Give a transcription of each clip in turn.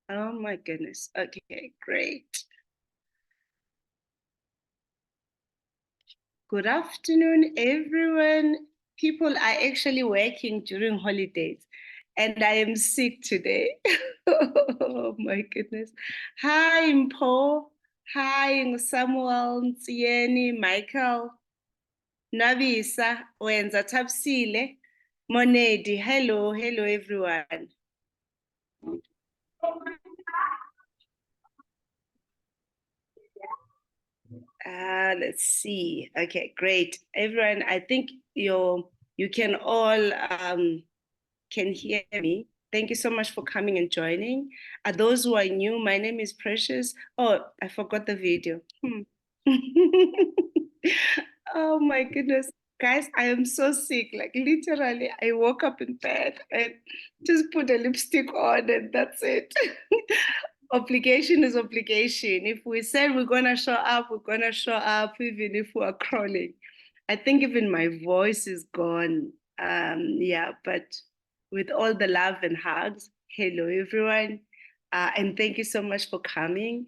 Oh my goodness. Okay, great. Good afternoon, everyone. People are actually working during holidays, and I am sick today. Oh my goodness. Hi, Mpo. Hi, Samuel, Ntsieni, Michael, Nabisa, Wenza Tapsile, Monedi. Hello, everyone. Let's see. Okay, great. Everyone, I think you can all can hear me. Thank you so much for coming and joining. Those who are new, my name is Precious. Oh, I forgot the video. Oh my goodness. Guys, I am so sick. Like literally, I woke up in bed and just put a lipstick on and that's it. Obligation is obligation. If we said we're gonna show up, we're gonna show up even if we're crawling. I think even my voice is gone. Yeah, but with all the love and hugs, hello everyone. And thank you so much for coming.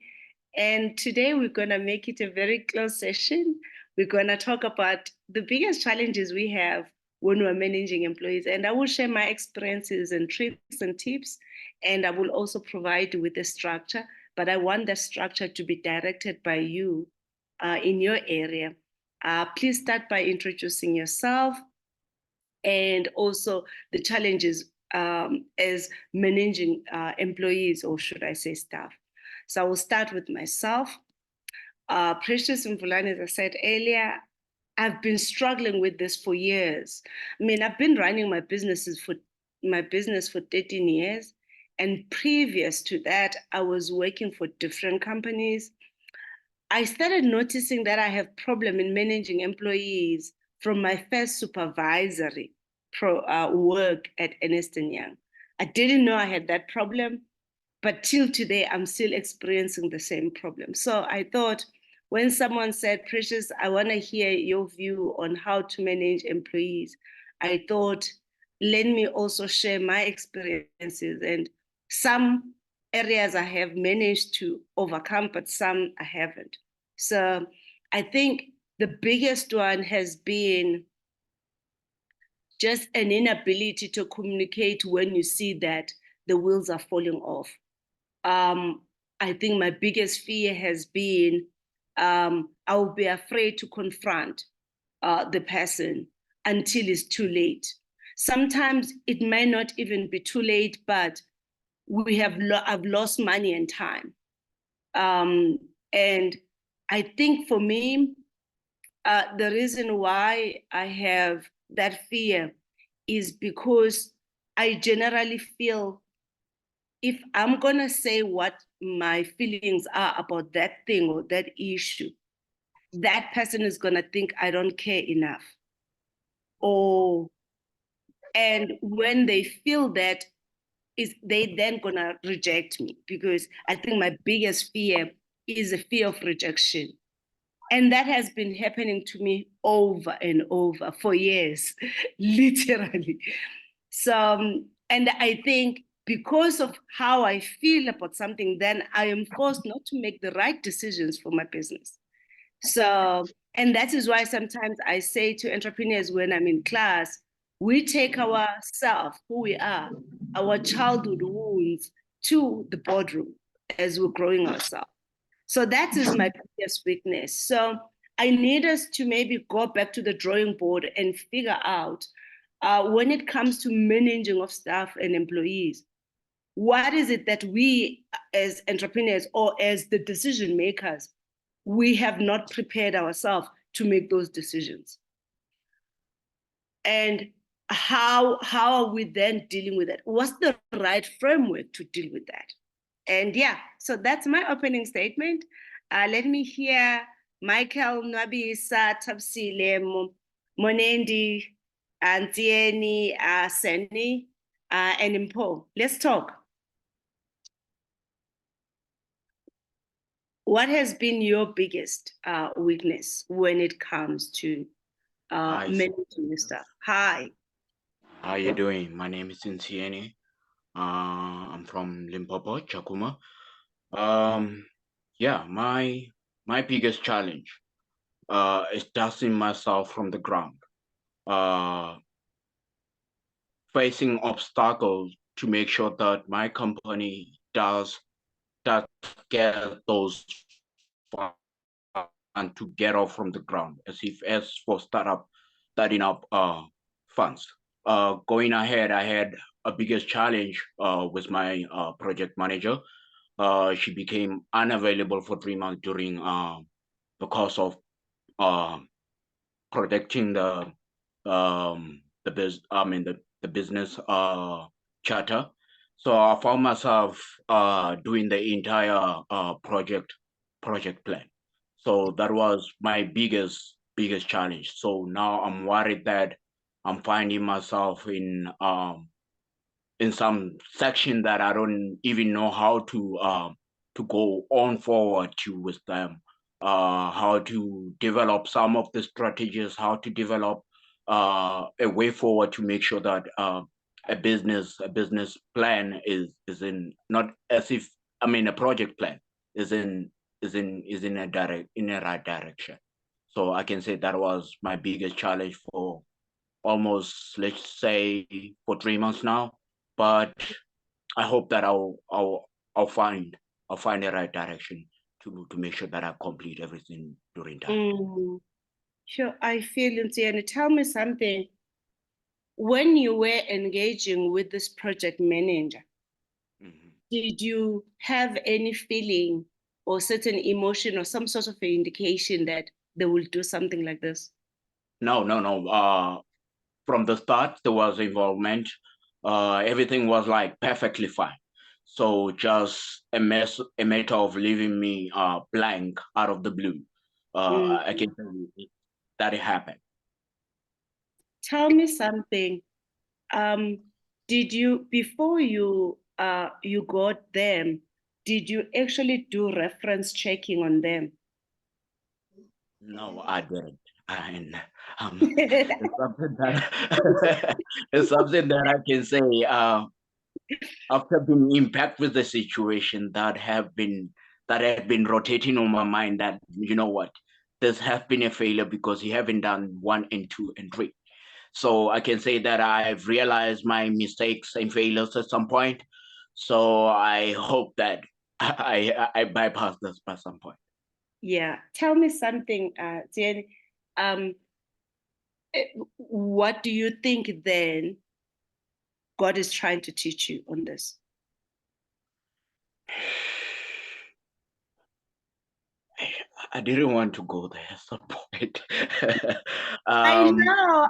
And today we're gonna make it a very close session. We're gonna talk about the biggest challenges we have when we're managing employees. And I will share my experiences and tricks and tips. And I will also provide you with a structure, but I want the structure to be directed by you in your area. Please start by introducing yourself and also the challenges as managing employees, or should I say staff. So I will start with myself. Precious Mvulane, as I said earlier, I've been struggling with this for years. I mean, I've been running my business for 13 years. And previous to that, I was working for different companies. I started noticing that I have problem in managing employees from my first supervisory work at Ernst Young. I didn't know I had that problem, but till today, I'm still experiencing the same problem. So I thought when someone said, Precious, I want to hear your view on how to manage employees, I thought, let me also share my experiences and some areas I have managed to overcome, but some I haven't. So I think the biggest one has been just an inability to communicate when you see that the wheels are falling off. um, I think my biggest fear has been I'll be afraid to confront the person until it's too late. Sometimes it may not even be too late, but I've lost money and time. Um, and I think for me, the reason why I have that fear is because I generally feel if I'm going to say what my feelings are about that thing or that issue, that person is going to think I don't care enough. Or, and when they feel that, is they then going to reject me, because I think my biggest fear is a fear of rejection. And that has been happening to me over and over for years, literally. So, and I think because of how I feel about something, then I am forced not to make the right decisions for my business. So, and that is why sometimes I say to entrepreneurs when I'm in class, we take ourselves, who we are, our childhood wounds to the boardroom as we're growing ourselves. So that is my biggest weakness. So I need us to maybe go back to the drawing board and figure out when it comes to managing of staff and employees, what is it that we as entrepreneurs or as the decision makers, we have not prepared ourselves to make those decisions? And how are we then dealing with it? What's the right framework to deal with that? And yeah, so that's my opening statement. Let me hear Michael, Nwabisa, Tapsile, Monendi, Antieni, Seni, and Impo. Let's talk. What has been your biggest weakness when it comes to Hi, managing your stuff? Hi. how you doing? My name is Ntieni. I'm from Limpopo, Chakuma. Yeah, my biggest challenge is dusting myself from the ground, uh, facing obstacles to make sure that my company does get those funds to get off from the ground. As for startup, starting up funds. Going ahead, I had a biggest challenge with my project manager. She became unavailable for 3 months during because of uh, protecting the business charter. So I found myself doing the entire project plan. So that was my biggest challenge. So now I'm worried that I'm finding myself in some section that I don't even know how to go on forward to with them. How to develop some of the strategies, how to develop a way forward to make sure that a business plan is in not as if I mean a project plan is in a right direction. So I can say that was my biggest challenge for almost, let's say, for 3 months now. But I hope that I'll find the right direction to make sure that I complete everything during time. Sure, I feel it. And tell me something. When you were engaging with this project manager, did you have any feeling or certain emotion or some sort of an indication that they will do something like this? No. From the start, there was involvement. Everything was like perfectly fine. So just a matter of leaving me blank out of the blue. I Mm. can tell you that it happened. Tell me something. Um, did you before you got them, did you actually do reference checking on them? No, I didn't. And it's something that it's something that I can say after being impacted with the situation that had been rotating on my mind that you know what, this has been a failure because you haven't done 1 and 2 and 3. So I can say that I've realized my mistakes and failures at some point. So I hope that I bypass this by some point. Yeah. Tell me something, Jen. Um, what do you think then God is trying to teach you on this? I didn't want to go there at some point. I um,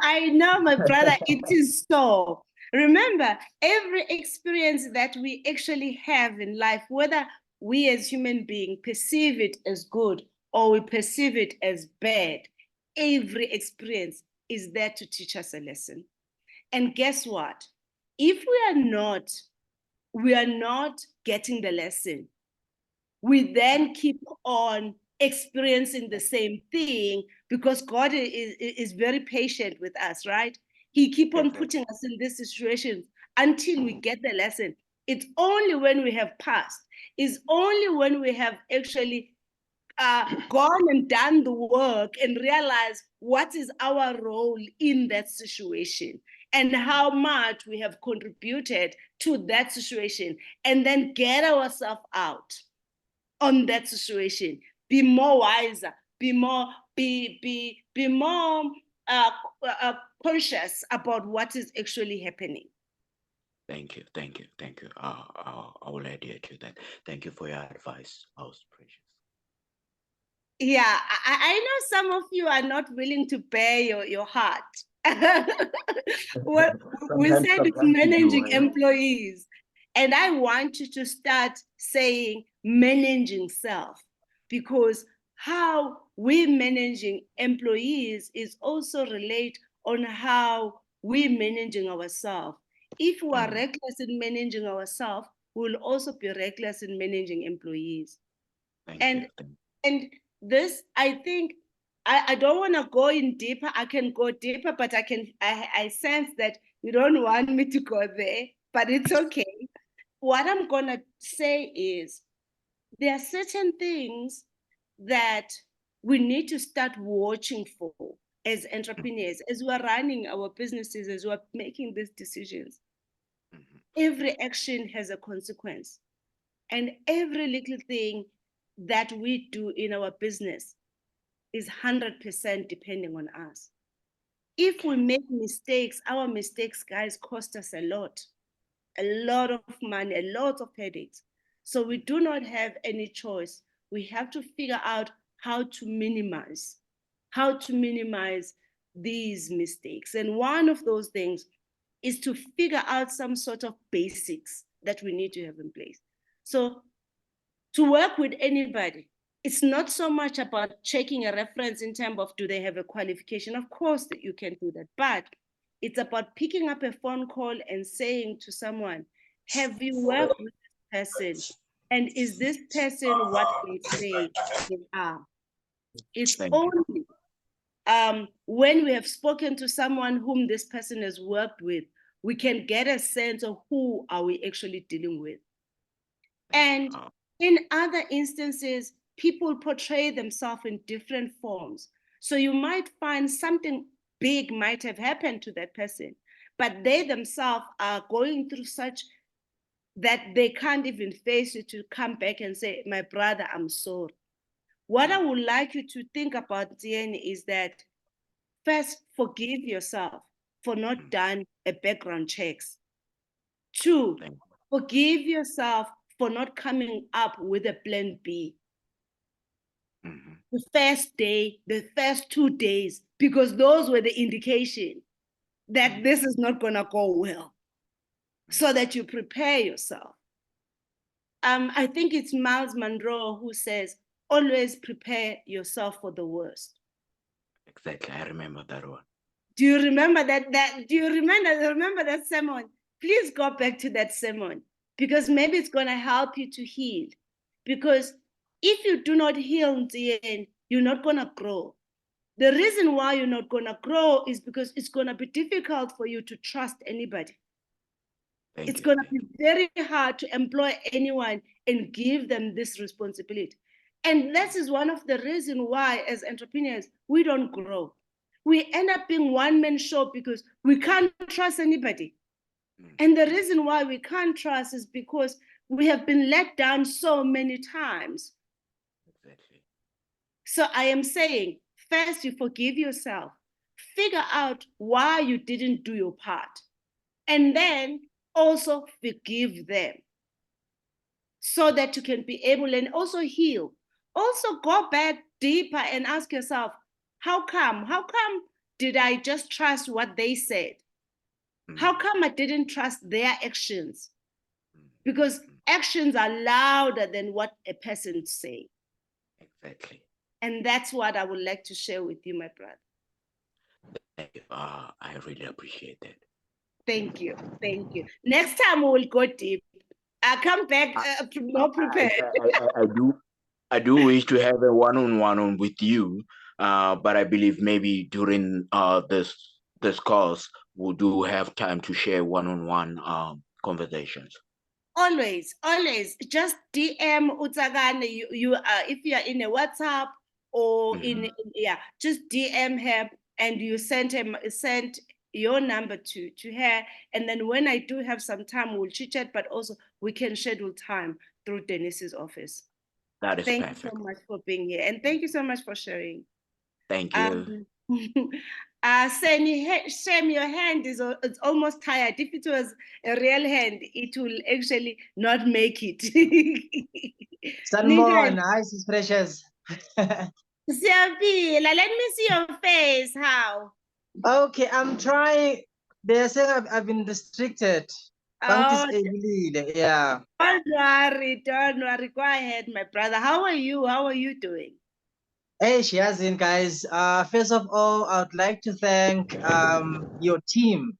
I know, my brother, it is so. Remember, every experience that we actually have in life, whether we as human beings perceive it as good or we perceive it as bad, every experience is there to teach us a lesson. And guess what? If we are not getting the lesson, we then keep on experiencing the same thing because God is very patient with us, right? He keep on exactly. putting us in this situation until we get the lesson. It's only when we have passed, it's only when we have actually gone and done the work and realized what is our role in that situation and how much we have contributed to that situation, and then get ourselves out on that situation, be more wiser, be more uh, conscious about what is actually happening. Thank you. I will adhere to that. Thank you for your advice, most precious. Yeah, I know some of you are not willing to bear your heart. Well, we said it's Sometimes you do, managing right? employees, and I want you to start saying managing self, because how we managing employees is also relate on how we managing ourselves. If we are Mm, reckless in managing ourselves, we will also be reckless in managing employees. thank you. and and this, I think, I don't want to go in deeper. I can go deeper, but I sense that you don't want me to go there, but it's okay. what I'm going to say is there are certain things that we need to start watching for as entrepreneurs, as we're running our businesses, as we're making these decisions. Every action has a consequence. And every little thing that we do in our business is 100% depending on us. If we make mistakes, our mistakes, guys, cost us a lot of money, a lot of headaches. So we do not have any choice. We have to figure out how to minimize these mistakes. And one of those things is to figure out some sort of basics that we need to have in place. So to work with anybody, it's not so much about checking a reference in terms of do they have a qualification. Of course that you can do that, but it's about picking up a phone call and saying to someone, have you worked with this person? And is this person what they say they are? It's only when we have spoken to someone whom this person has worked with, we can get a sense of who are we actually dealing with. And in other instances, people portray themselves in different forms. So you might find something big might have happened to that person, but they themselves are going through such that they can't even face it to come back and say, my brother, I'm sorry. What I would like you to think about, Diane, is that first, forgive yourself for not done a background checks. 2, forgive yourself for not coming up with a plan B. The first day, the first 2 days, because those were the indication that this is not gonna go well, so that you prepare yourself. I think it's Miles Monroe who says, always prepare yourself for the worst. Exactly, I remember that one. Do you remember that? Do you remember that sermon? Please go back to that sermon, because maybe it's going to help you to heal. Because if you do not heal in the end, you're not going to grow. The reason why you're not going to grow is because it's going to be difficult for you to trust anybody. It's going to be very hard to employ anyone and give them this responsibility. And this is one of the reasons why, as entrepreneurs, we don't grow. We end up being one-man show because we can't trust anybody. And the reason why we can't trust is because we have been let down so many times. Exactly. So I am saying, first, you forgive yourself. Figure out why you didn't do your part. And then also forgive them so that you can be able and also heal. Also go back deeper and ask yourself, how come did I just trust what they said? How come I didn't trust their actions? Because actions are louder than what a person say. Exactly. And that's what I would like to share with you, my brother. Thank you. I really appreciate that. Thank you. Thank you. Next time we will go deep. I'll come back more prepared. I do wish to have a one-on-one with you, but I believe maybe during this course we do have time to share one-on-one conversations. Always just DM Utsagane. You if you are in a WhatsApp or just DM her and you send your number to her, and then when I do have some time, we'll chit chat, but also we can schedule time through Denise's office. That is Thank perfect. you so much for being here, and thank you so much for sharing. Thank you. Shame, your hand it's almost tired. If it was a real hand, it will actually not make it. Sanborn, hi, sis Precious. Siapila, let me see your face. How? Okay, I'm trying. They're saying I've been restricted. Oh, yeah. Don't worry. Go ahead, my brother. How are you? How are you doing? Hey, Shiazin, guys. First of all, I would like to thank your team,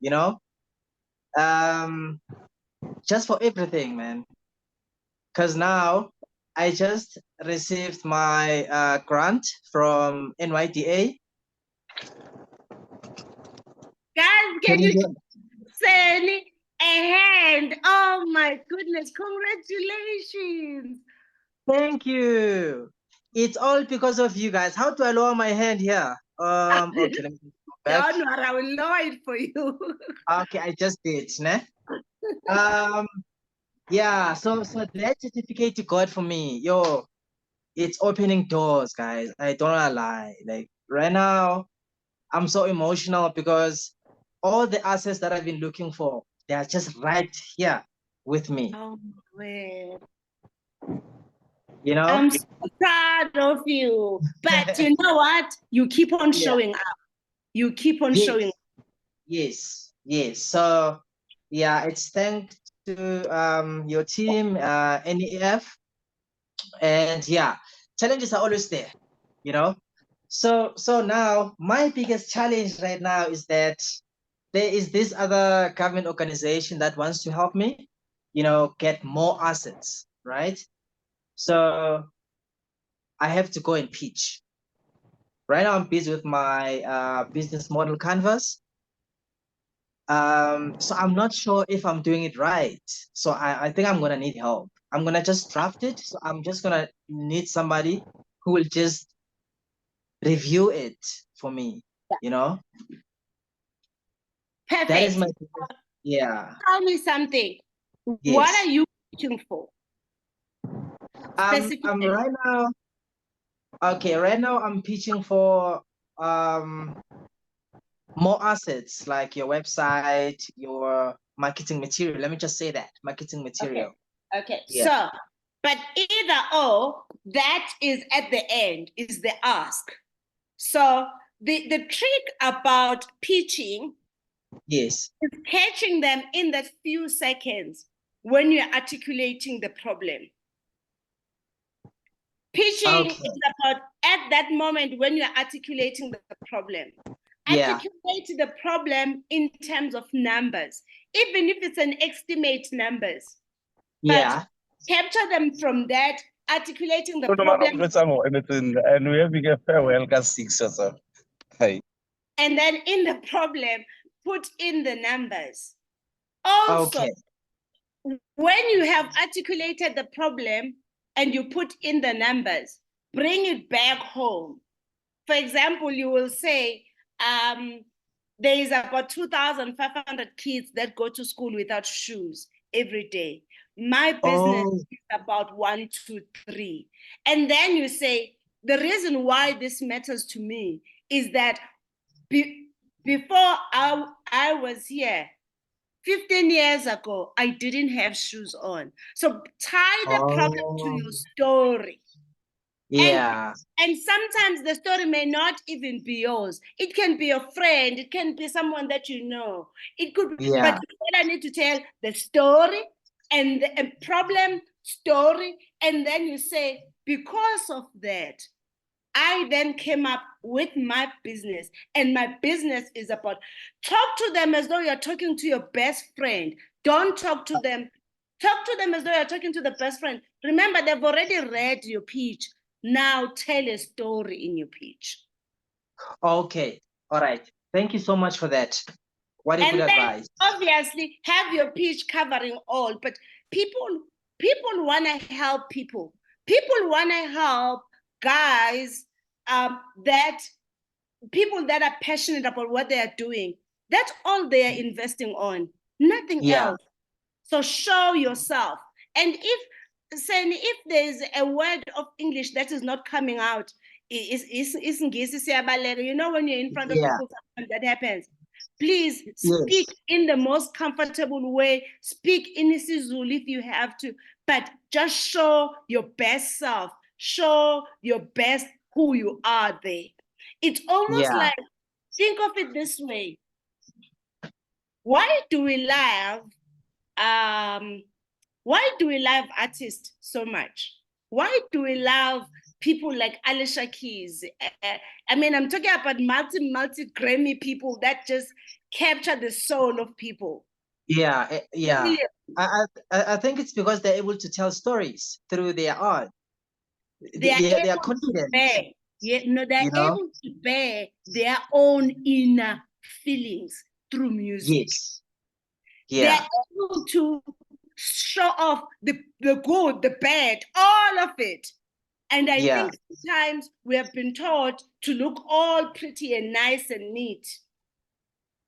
you know, just for everything, man. Because now I just received my grant from NYDA. Guys, can you say A hand. Oh my goodness. Congratulations. Thank you. It's all because of you guys. How do I lower my hand here? Okay, let me go back. Don't worry, I will lower it for you. Okay, I just did, ne? Yeah, so that certificate you got for me, yo, it's opening doors, guys. I don't wanna lie. Like right now, I'm so emotional because all the assets that I've been looking for, they are just right here with me. Oh, man. You know? I'm so proud of you. But you know what? You keep on Yeah. showing up. You keep on Yes. showing up. Yes. So yeah, it's thanks to your team, NEF, and yeah, challenges are always there, you know. So now my biggest challenge right now is that there is this other government organization that wants to help me, you know, get more assets, right? So I have to go and pitch. Right now I'm busy with my business model canvas. So I'm not sure if I'm doing it right. So I think I'm gonna need help. I'm gonna just draft it. So I'm just gonna need somebody who will just review it for me, you know? That is Perfect. my yeah. Tell me something. What Yes. are you looking for? I'm Specifically. right now, okay, right now I'm pitching for more assets like your website, your marketing material. Let me just say that, marketing material. Okay. Yeah. So, but either or, that is at the end, is the ask. So the trick about pitching Yes. is catching them in that few seconds when you're articulating the problem. Pitching Okay. is about at that moment when you're articulating the problem. Yeah. Articulate the problem in terms of numbers, even if it's an estimate numbers. Yeah. But capture them from that, articulating the problem. And we're having a farewell at 6 or so. Hey. And then in the problem, put in the numbers. Also, Okay. when you have articulated the problem and you put in the numbers, bring it back home. For example, you will say, there is about 2,500 kids that go to school without shoes every day. My business is about 1, 2, 3. And then you say, the reason why this matters to me is that before I was here, 15 years ago, I didn't have shoes on. So tie the problem to your story. Yeah. And sometimes the story may not even be yours. It can be a friend. It can be someone that you know. It could be, but I need to tell the story and the problem story. And then you say, because of that, I then came up with my business. And my business is about, talk to them as though you're talking to your best friend. Don't talk to them. Talk to them as though you're talking to the best friend. Remember, they've already read your pitch. Now tell a story in your pitch. Okay. All right. Thank you so much for that. What a good advice. Obviously, have your pitch covering all, but people want to help people. People want to help guys that people that are passionate about what they are doing. That's all they are investing on, nothing else. So show yourself. And if there's a word of English that is not coming out, you know, when you're in front of people, that happens. Please speak in the most comfortable way. Speak in isiZulu if you have to, but just show your best self. Show your best who you are there. It's almost like, think of it this way. Why do we love artists so much? Why do we love people like Alicia Keys? I mean, I'm talking about multi Grammy people that just capture the soul of people. Yeah. I think it's because they're able to tell stories through their art. They are confident. They're able to bear their own inner feelings through music. Yeah. They're able to show off the good, the bad, all of it. And I Yeah. think sometimes we have been taught to look all pretty and nice and neat.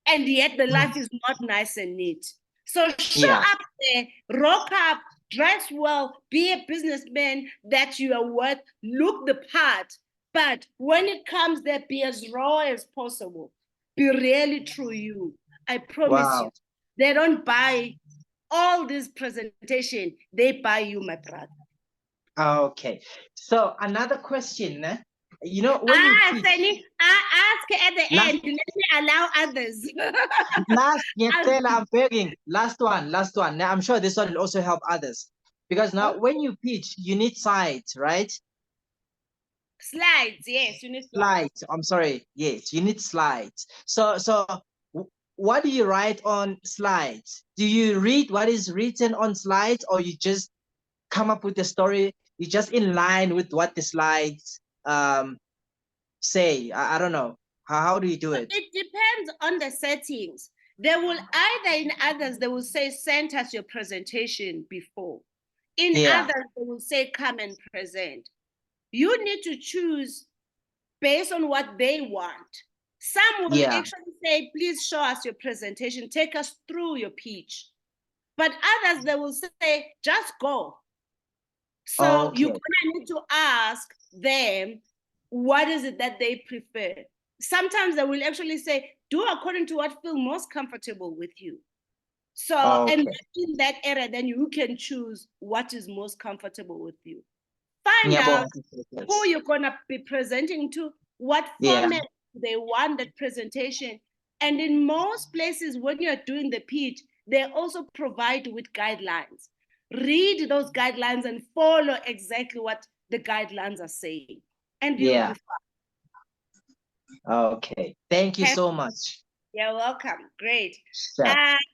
And yet the life is not nice and neat. So show Yeah. up there, rock up, dress well, be a businessman that you are worth, look the part. But when it comes there, be as raw as possible. Be really true you. I promise you. Wow. They don't buy all this presentation. They buy you, my brother. Okay. So another question, you know, when you teach, Sani, ask at the last, end. Let me allow others. I'm begging. Last one. Now, I'm sure this one will also help others. Because now when you pitch, you need sides, right? Slides, yes, you need Slides. I'm sorry. Yes, you need slides. So what do you write on slides? Do you read what is written on slides, or you just come up with a story? You just in line with what the slides say? I don't know. How do you do it? It depends on the settings. They will either in others, they will say, send us your presentation before. In others, they will say, come and present. You need to choose based on what they want. Some will actually say, please show us your presentation, take us through your pitch. But others, they will say, just go. So you're gonna need to ask them, what is it that they prefer? Sometimes they will actually say, do according to what feels most comfortable with you. So, and in that area, then you can choose what is most comfortable with you. Find out who you're gonna be presenting to, what format they want that presentation. And in most places, when you're doing the pitch, they also provide with guidelines. Read those guidelines and follow exactly what the guidelines are saying. And you'll be fine. Okay. Thank you so much. You're welcome. Great.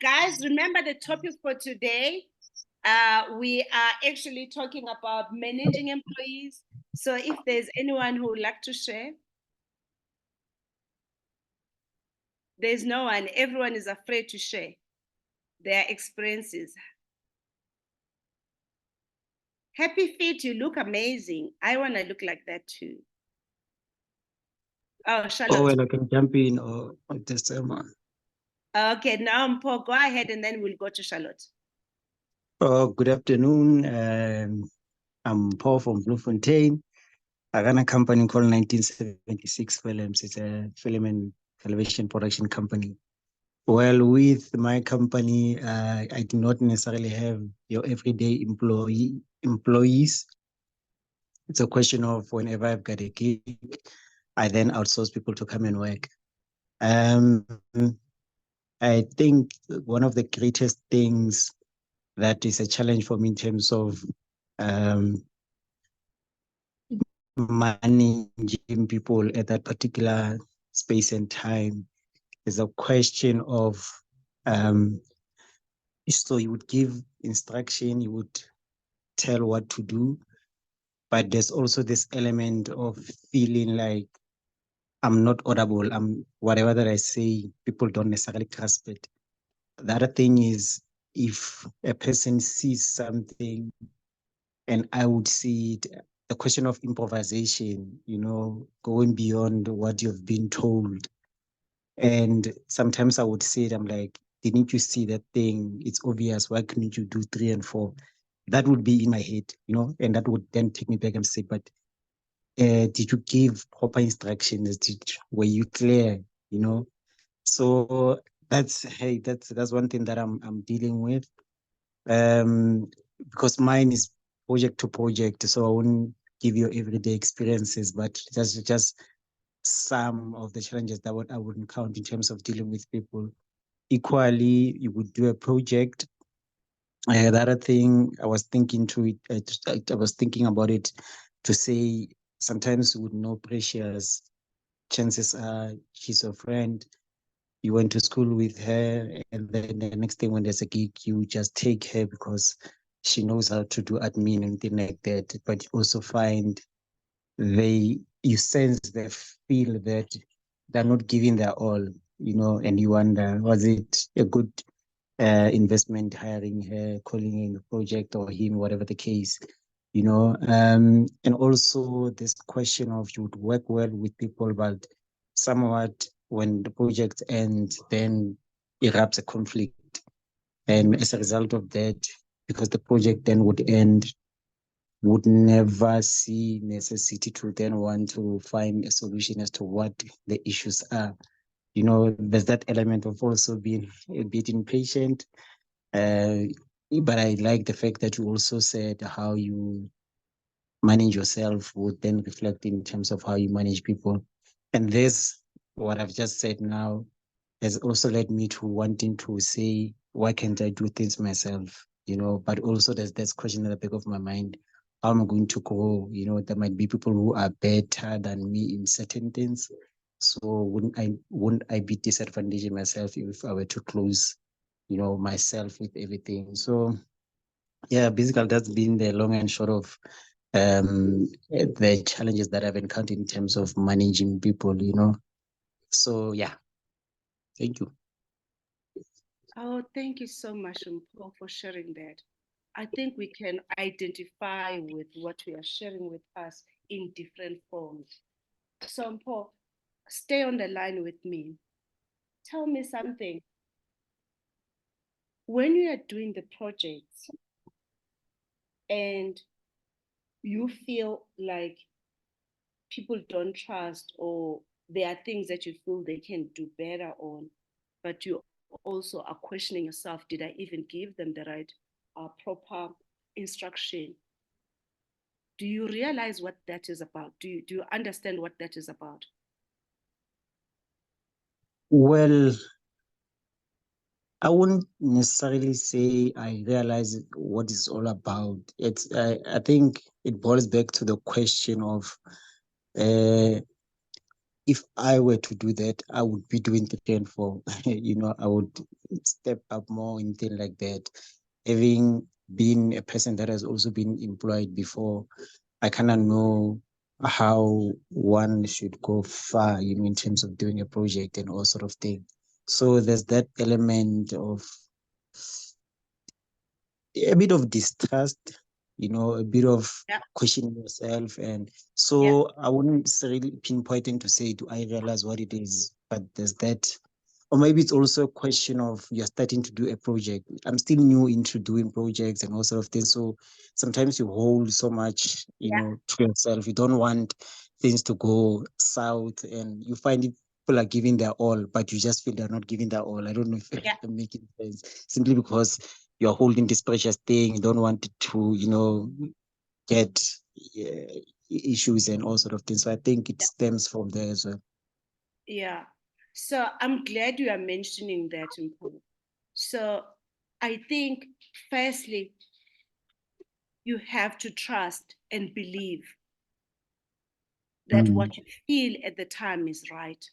Guys, remember the topic for today. We are actually talking about managing employees. So if there's anyone who would like to share. There's no one. Everyone is afraid to share their experiences. Happy feet, you look amazing. I want to look like that too. Oh, Charlotte. Oh, well, I can jump in or just okay, now Mpo, go ahead and then we'll go to Charlotte. Oh, good afternoon. I'm Paul from Bloemfontein. I run a company called 1976 Films. It's a film and television production company. Well, with my company, I do not necessarily have your everyday employees. It's a question of whenever I've got a gig, I then outsource people to come and work. I think one of the greatest things that is a challenge for me in terms of managing people at that particular space and time is a question of so you would give instruction, you would tell what to do, but there's also this element of feeling like I'm not audible. Whatever that I say, people don't necessarily grasp it. The other thing is if a person sees something and I would see it, the question of improvisation, you know, going beyond what you've been told. And sometimes I would say it, I'm like, didn't you see that thing? It's obvious. Why couldn't you do 3 and 4? That would be in my head, you know, and that would then take me back and say, but did you give proper instructions? Were you clear, you know? So that's one thing that I'm dealing with. Because mine is project to project, so I won't give you everyday experiences, but just some of the challenges that I would encounter in terms of dealing with people. Equally, you would do a project. The other thing I was thinking I was thinking about it to say sometimes with no pressures, chances are she's your friend. You went to school with her, and then the next thing when there's a gig, you just take her because she knows how to do admin and things like that. But you also find you sense they feel that they're not giving their all, you know, and you wonder, was it a good investment, hiring her, calling in the project or him, whatever the case, you know. And also this question of you would work well with people, but somewhat when the project ends, then erupts a conflict. And as a result of that, because the project then would end, would never see necessity to then want to find a solution as to what the issues are. You know, there's that element of also being a bit impatient. But I like the fact that you also said how you manage yourself would then reflect in terms of how you manage people. And this, what I've just said now, has also led me to wanting to say, why can't I do things myself? You know, but also there's this question at the back of my mind, how am I going to grow? You know, there might be people who are better than me in certain things. So wouldn't I be disadvantaging myself if I were to close, you know, myself with everything? So yeah, basically that's been the long and short of the challenges that I've encountered in terms of managing people, you know. So yeah, thank you. Oh, thank you so much, Paul, for sharing that. I think we can identify with what we are sharing with us in different forms. So, Paul, stay on the line with me. Tell me something. When you are doing the projects and you feel like people don't trust, or there are things that you feel they can do better on, but you also are questioning yourself, did I even give them the right proper instruction? Do you realize what that is about? Do you understand what that is about? Well, I wouldn't necessarily say I realize what it's all about. I think it boils back to the question of if I were to do that, I would be doing 3 and 4. You know, I would step up more in things like that. Having been a person that has also been employed before, I kind of know how one should go far, you know, in terms of doing a project and all sort of thing. So there's that element of a bit of distrust, you know, a bit of questioning yourself. And so I wouldn't necessarily pinpoint to say, do I realize what it is? But there's that, or maybe it's also a question of you're starting to do a project. I'm still new into doing projects and all sort of things. So sometimes you hold so much, you know, to yourself. You don't want things to go south, and you find people are giving their all, but you just feel they're not giving their all. I don't know if I'm making sense. Simply because you're holding this precious thing, you don't want it to, you know, get issues and all sort of things. So I think it stems from there as well. Yeah. So I'm glad you are mentioning that, Mpho. So I think, firstly, you have to trust and believe that what you feel at the time is right.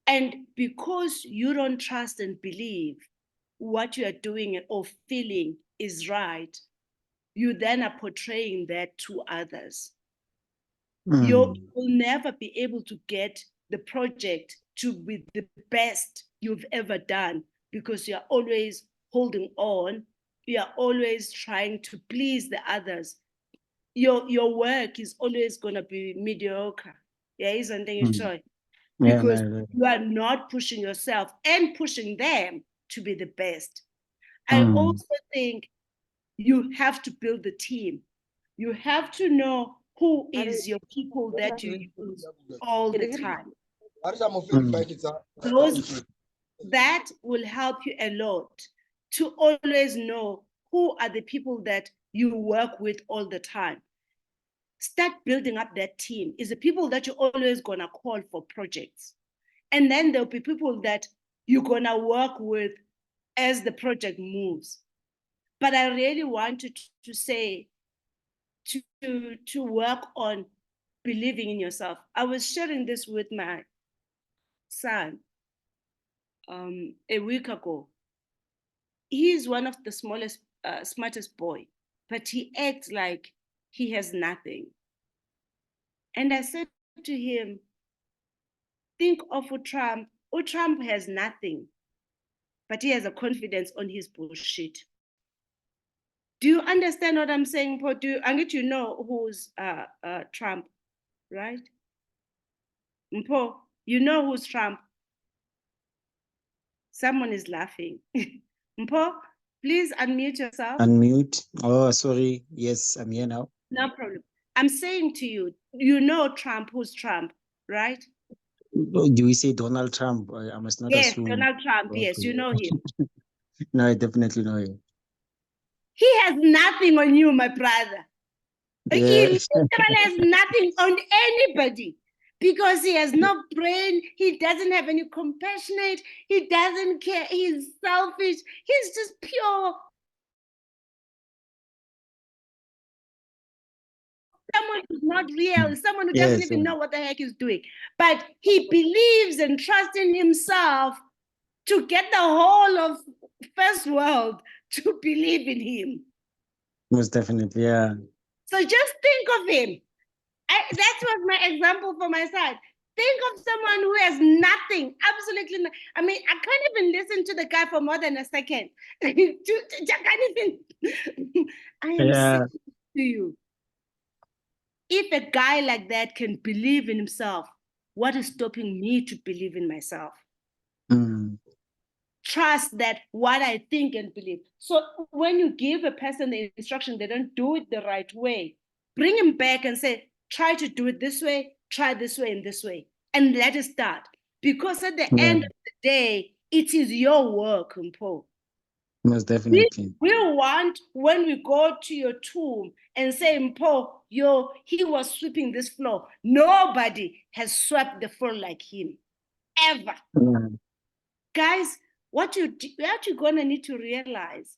And because you don't trust and believe what you are doing or feeling is right, you then are portraying that to others. You will never be able to get the project to be the best you've ever done, because you're always holding on. You're always trying to please the others. Your work is always going to be mediocre. Yeah, isn't it, sure? Because you are not pushing yourself and pushing them to be the best. I also think you have to build the team. You have to know who is your people that you use all the time. That will help you a lot, to always know who are the people that you work with all the time. Start building up that team. Is the people that you're always going to call for projects. And then there'll be people that you're going to work with as the project moves. But I really wanted to say, to work on believing in yourself. I was sharing this with my son a week ago. He is one of the smartest boy, but he acts like he has nothing. And I said to him, think of Trump. Trump has nothing. but he has a confidence on his bullshit. Do you understand what I'm saying, Paul? I get you know who's Trump, right? Mpo, you know who's Trump? Someone is laughing. Mpo, please unmute yourself. Unmute. Oh, sorry. Yes, I'm here now. No problem. I'm saying to you, you know Trump, who's Trump, right? Do we say Donald Trump? I must not Yes, assume. Donald Trump, yes, Okay. you know him. No, I definitely know him. He has nothing on you, my brother. He Yeah. literally has nothing on anybody because he has no brain. He doesn't have any compassionate. He doesn't care. He's selfish. He's just pure. Someone who's not real, someone who doesn't Yes. even know what the heck he's doing. But he believes and trusts in himself to get the whole of first world to believe in him. Most definitely. Yeah. So just think of him. That was my example for my side. Think of someone who has nothing, absolutely nothing. I mean, I can't even listen to the guy for more than a second. I can't even. I am saying to you, if a guy like that can believe in himself, what is stopping me to believe in myself? Trust that what I think and believe. So when you give a person the instruction, they don't do it the right way, bring him back and say, try to do it this way, try this way and this way, and let it start. Because at the end of the day, it is your work, Mpo. Most definitely. We want when we go to your tomb and say, Mpo, he was sweeping this floor. Nobody has swept the floor like him, ever. Guys, what you're gonna need to realize,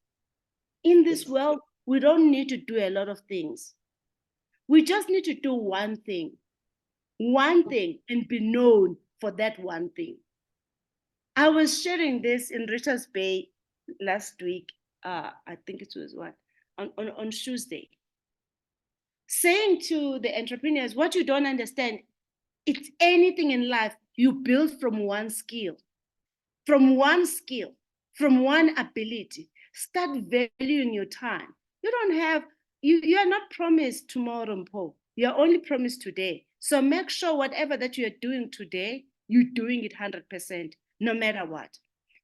in this world, we don't need to do a lot of things. We just need to do one thing, and be known for that one thing. I was sharing this in Richards Bay last week. I think it was on Tuesday, saying to the entrepreneurs, what you don't understand, it's anything in life you build from one skill, from one ability. Start valuing your time. You are not promised tomorrow, Paul. You're only promised today. So make sure whatever that you are doing today, you're doing it 100%, no matter what.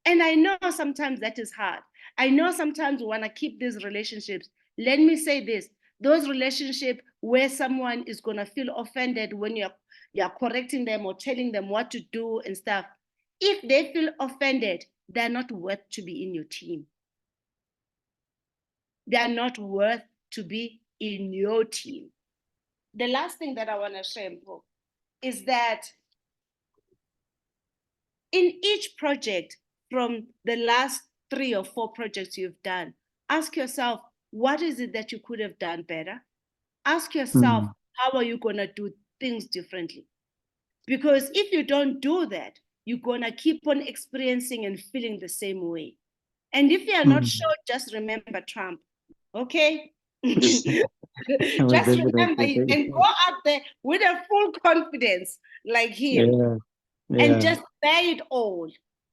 And I know sometimes that is hard. I know sometimes we want to keep these relationships. Let me say this, those relationships where someone is going to feel offended when you're correcting them or telling them what to do and stuff. If they feel offended, they're not worth to be in your team. They're not worth to be in your team. The last thing that I want to share is that in each project, from the last 3 or 4 projects you've done, ask yourself, what is it that you could have done better? Ask yourself, how are you going to do things differently? Because if you don't do that, you're going to keep on experiencing and feeling the same way. And if you're not sure, just remember Trump, okay? Just remember, you can go out there with a full confidence like him and just bear it all.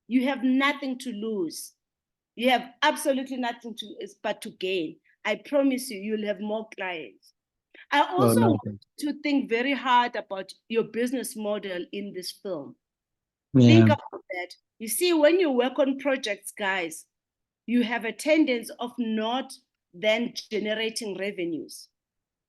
You have nothing to lose. You have absolutely nothing but to gain. I promise you, you'll have more clients. I also want to think very hard about your business model in this film. Think about that. You see, when you work on projects, guys, you have a tendency of not then generating revenues.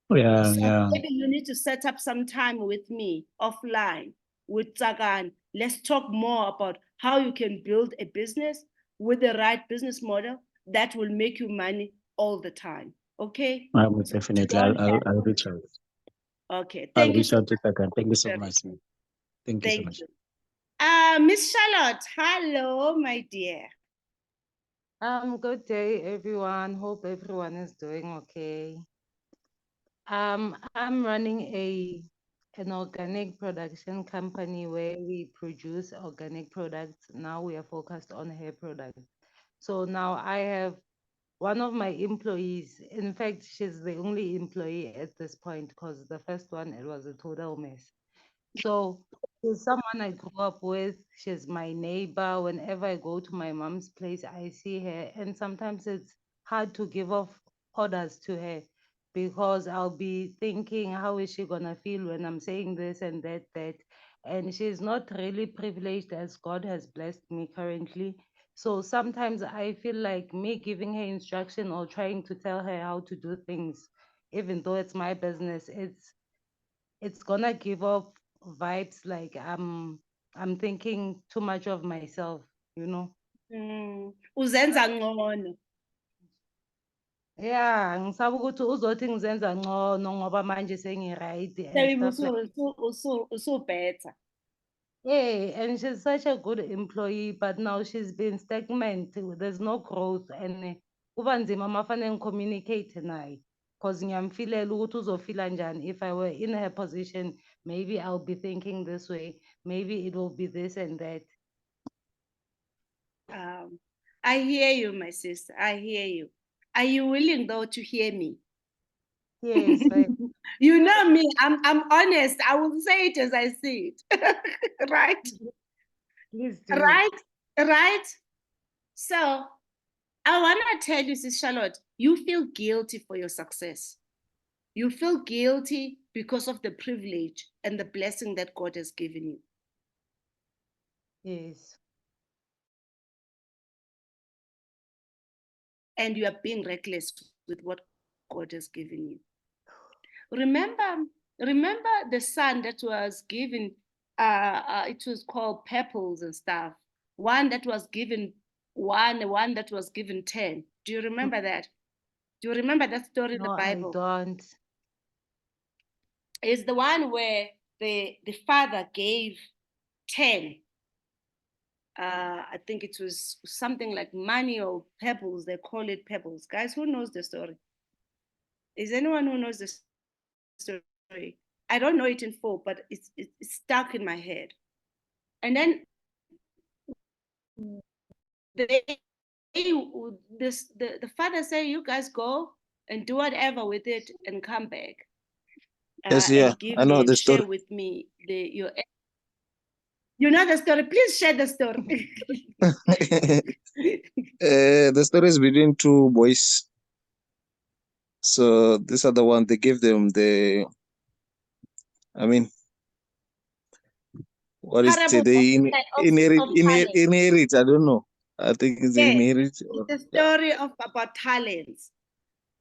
Maybe you need to set up some time with me offline, with Tsagan. Let's talk more about how you can build a business with the right business model that will make you money all the time. Okay? I will definitely. I'll reach out. Okay. Thank you so much. Thank you so much. Thank you so much. Miss Charlotte, hello, my dear. Good day, everyone. Hope everyone is doing okay. I'm running an organic production company where we produce organic products. Now we are focused on hair products. So now I have one of my employees. In fact, she's the only employee at this point because the first one, it was a total mess. So She's someone I grew up with. She's my neighbor. Whenever I go to my mom's place, I see her. And sometimes it's hard to give off orders to her because I'll be thinking, how is she gonna feel when I'm saying this and that? And she's not really privileged as God has blessed me currently. So sometimes I feel like me giving her instruction or trying to tell her how to do things, even though it's my business, it's gonna give off vibes like I'm thinking too much of myself, you know. Uzenza ngcono. Yeah, ngisaba ukuthi uzothi ngizenza ngcono ngoba manje sengi-right and Maybe stuff like better. yeah, and she's such a good employee, but now she's been stagnant. There's no growth and kuba nzima mafane ngicommunicate naye because ngiyamfilela ukuthi uzofila njani. If I were in her position, maybe I'll be thinking this way, maybe it will be this and that. I hear you, my sister. I hear you. Are you willing though to hear me? Yes, You know me. I'm honest. I will say it as I see it. Right? please do. Right? So I want to tell you, Sis Charlotte, you feel guilty for your success. You feel guilty because of the privilege and the blessing that God has given you. Yes. And you are being reckless with what God has given you. Remember the son that was given, it was called pebbles and stuff. One that was given one that was given 10. Do you remember that? Do you remember that story in the Bible? No, I don't. It's the one where the father gave 10. I think it was something like money or pebbles. They call it pebbles. Guys, who knows the story? Is anyone who knows the story? I don't know it in full, but it's stuck in my head. And then the father said, "You guys go and do whatever with it and come back." Yes, yeah, and give I know me and the share story. with me your. You know the story. Please share the story. The story is between two boys. So these are the one they gave them the. I mean, what is Parable it? They of talent. inherit. I don't know. I think it's Yes, inherit. it's a Yeah, story about talents.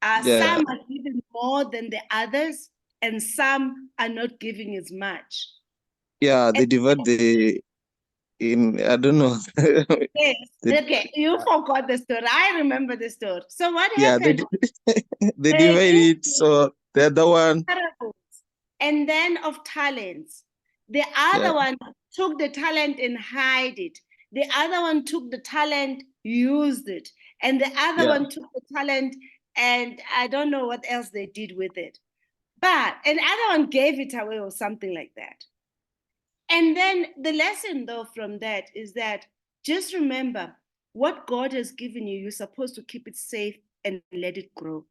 yeah, Some are given more than the others, and some are not giving as much. yeah. They And divide the in. I don't know. yes, They- okay, you forgot the story. I remember the story. So what yeah, happened? they They divide give it. So the other one. parables and then of talents. The Yeah, other one took the talent and hide it. The other one took the talent, used it, and the other yeah, one took the talent, and I don't know what else they did with it. But another one gave it away or something like that. And then the lesson, though, from that is that just remember what God has given you, you're supposed to keep it safe and let it grow,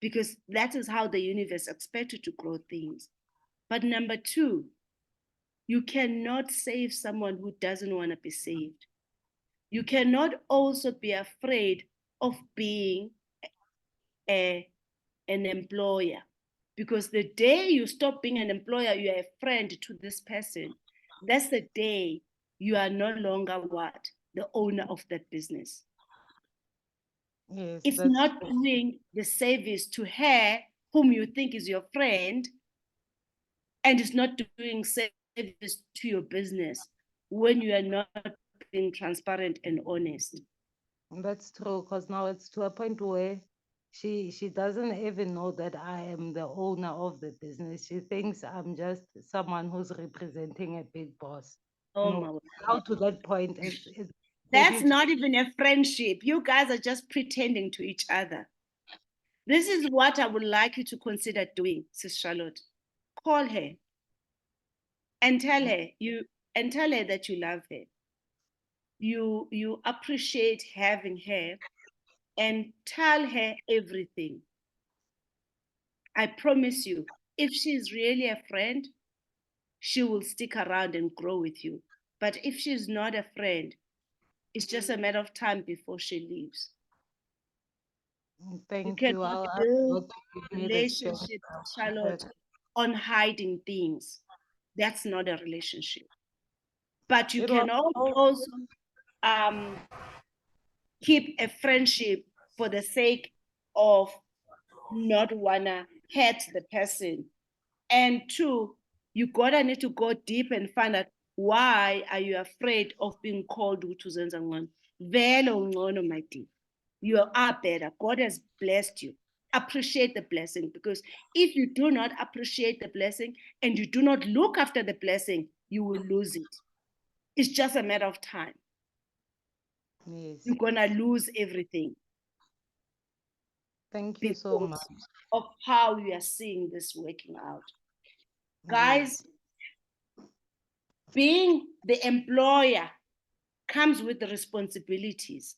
because that is how the universe expects you to grow things. But number two, you cannot save someone who doesn't want to be saved. You cannot also be afraid of being an employer, because the day you stop being an employer, you are a friend to this person. That's the day you are no longer what? The owner of that business. Yes, It's that's not true. doing the service to her whom you think is your friend, and it's not doing service to your business when you are not being transparent and honest. That's true, because now it's to a point where she doesn't even know that I am the owner of the business. She thinks I'm just someone who's representing a big boss. Oh No, my word. now to that point, it's That's maybe not even a friendship. You guys are just pretending to each other. This is what I would like you to consider doing, Sis Charlotte. Call her and tell her that you love her. You appreciate having her, and tell her everything. I promise you, if she's really a friend, she will stick around and grow with you. But if she's not a friend, it's just a matter of time before she leaves. Thank You you. cannot I'll ask build God to give me the strength relationships, to Charlotte, accept. on hiding things. That's not a relationship. But you It can was also keep a friendship for the sake of not wanna hurt the person. And two, you gotta need to go deep and find out, why are you afraid of being called uTuzenza ngcono? Vele ungcono, my dear. You are better. God has blessed you. Appreciate the blessing, because if you do not appreciate the blessing and you do not look after the blessing, you will lose it. It's just a matter of time. Yes. You're gonna lose everything. Thank you so much. Of how you are seeing this working out. Guys, being the employer comes with the responsibilities.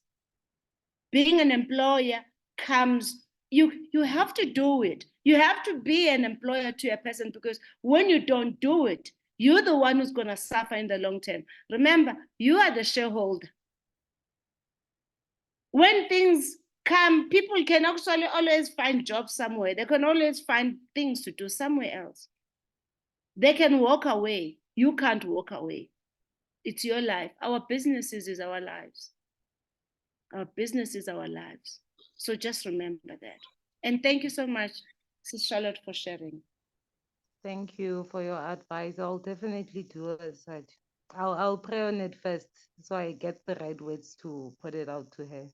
Being an employer comes, you have to do it. You have to be an employer to a person, because when you don't do it, you're the one who's going to suffer in the long term. Remember, you are the shareholder. When things come, people can actually always find jobs somewhere. They can always find things to do somewhere else. They can walk away. You can't walk away. It's your life. Our businesses is our lives. Our business is our lives. So just remember that. And thank you so much, Sis Charlotte, for sharing. Thank you for your advice. I'll definitely do as such. I'll pray on it first so I get the right words to put it out to her.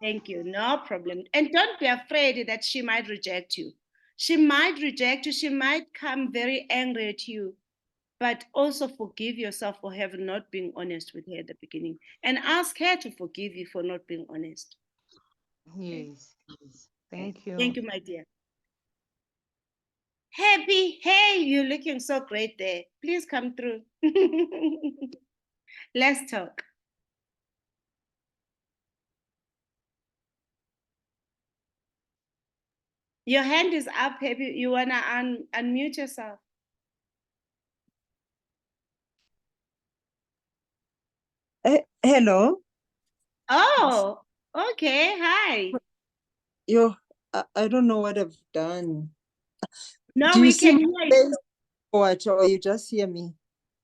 Thank you. No problem. And don't be afraid that she might reject you. She might reject you. She might come very angry at you. But also forgive yourself for having not been honest with her at the beginning. And ask her to forgive you for not being honest. Yes. Yes. Thank you. Thank you, my dear. Happy, hey, you're looking so great there. Please come through. Let's talk. Your hand is up, Happy. You want to unmute yourself? Hello. Oh, okay. Hi. I don't know what I've done. No, Do we you see can my hear you. face or what, or you just hear me?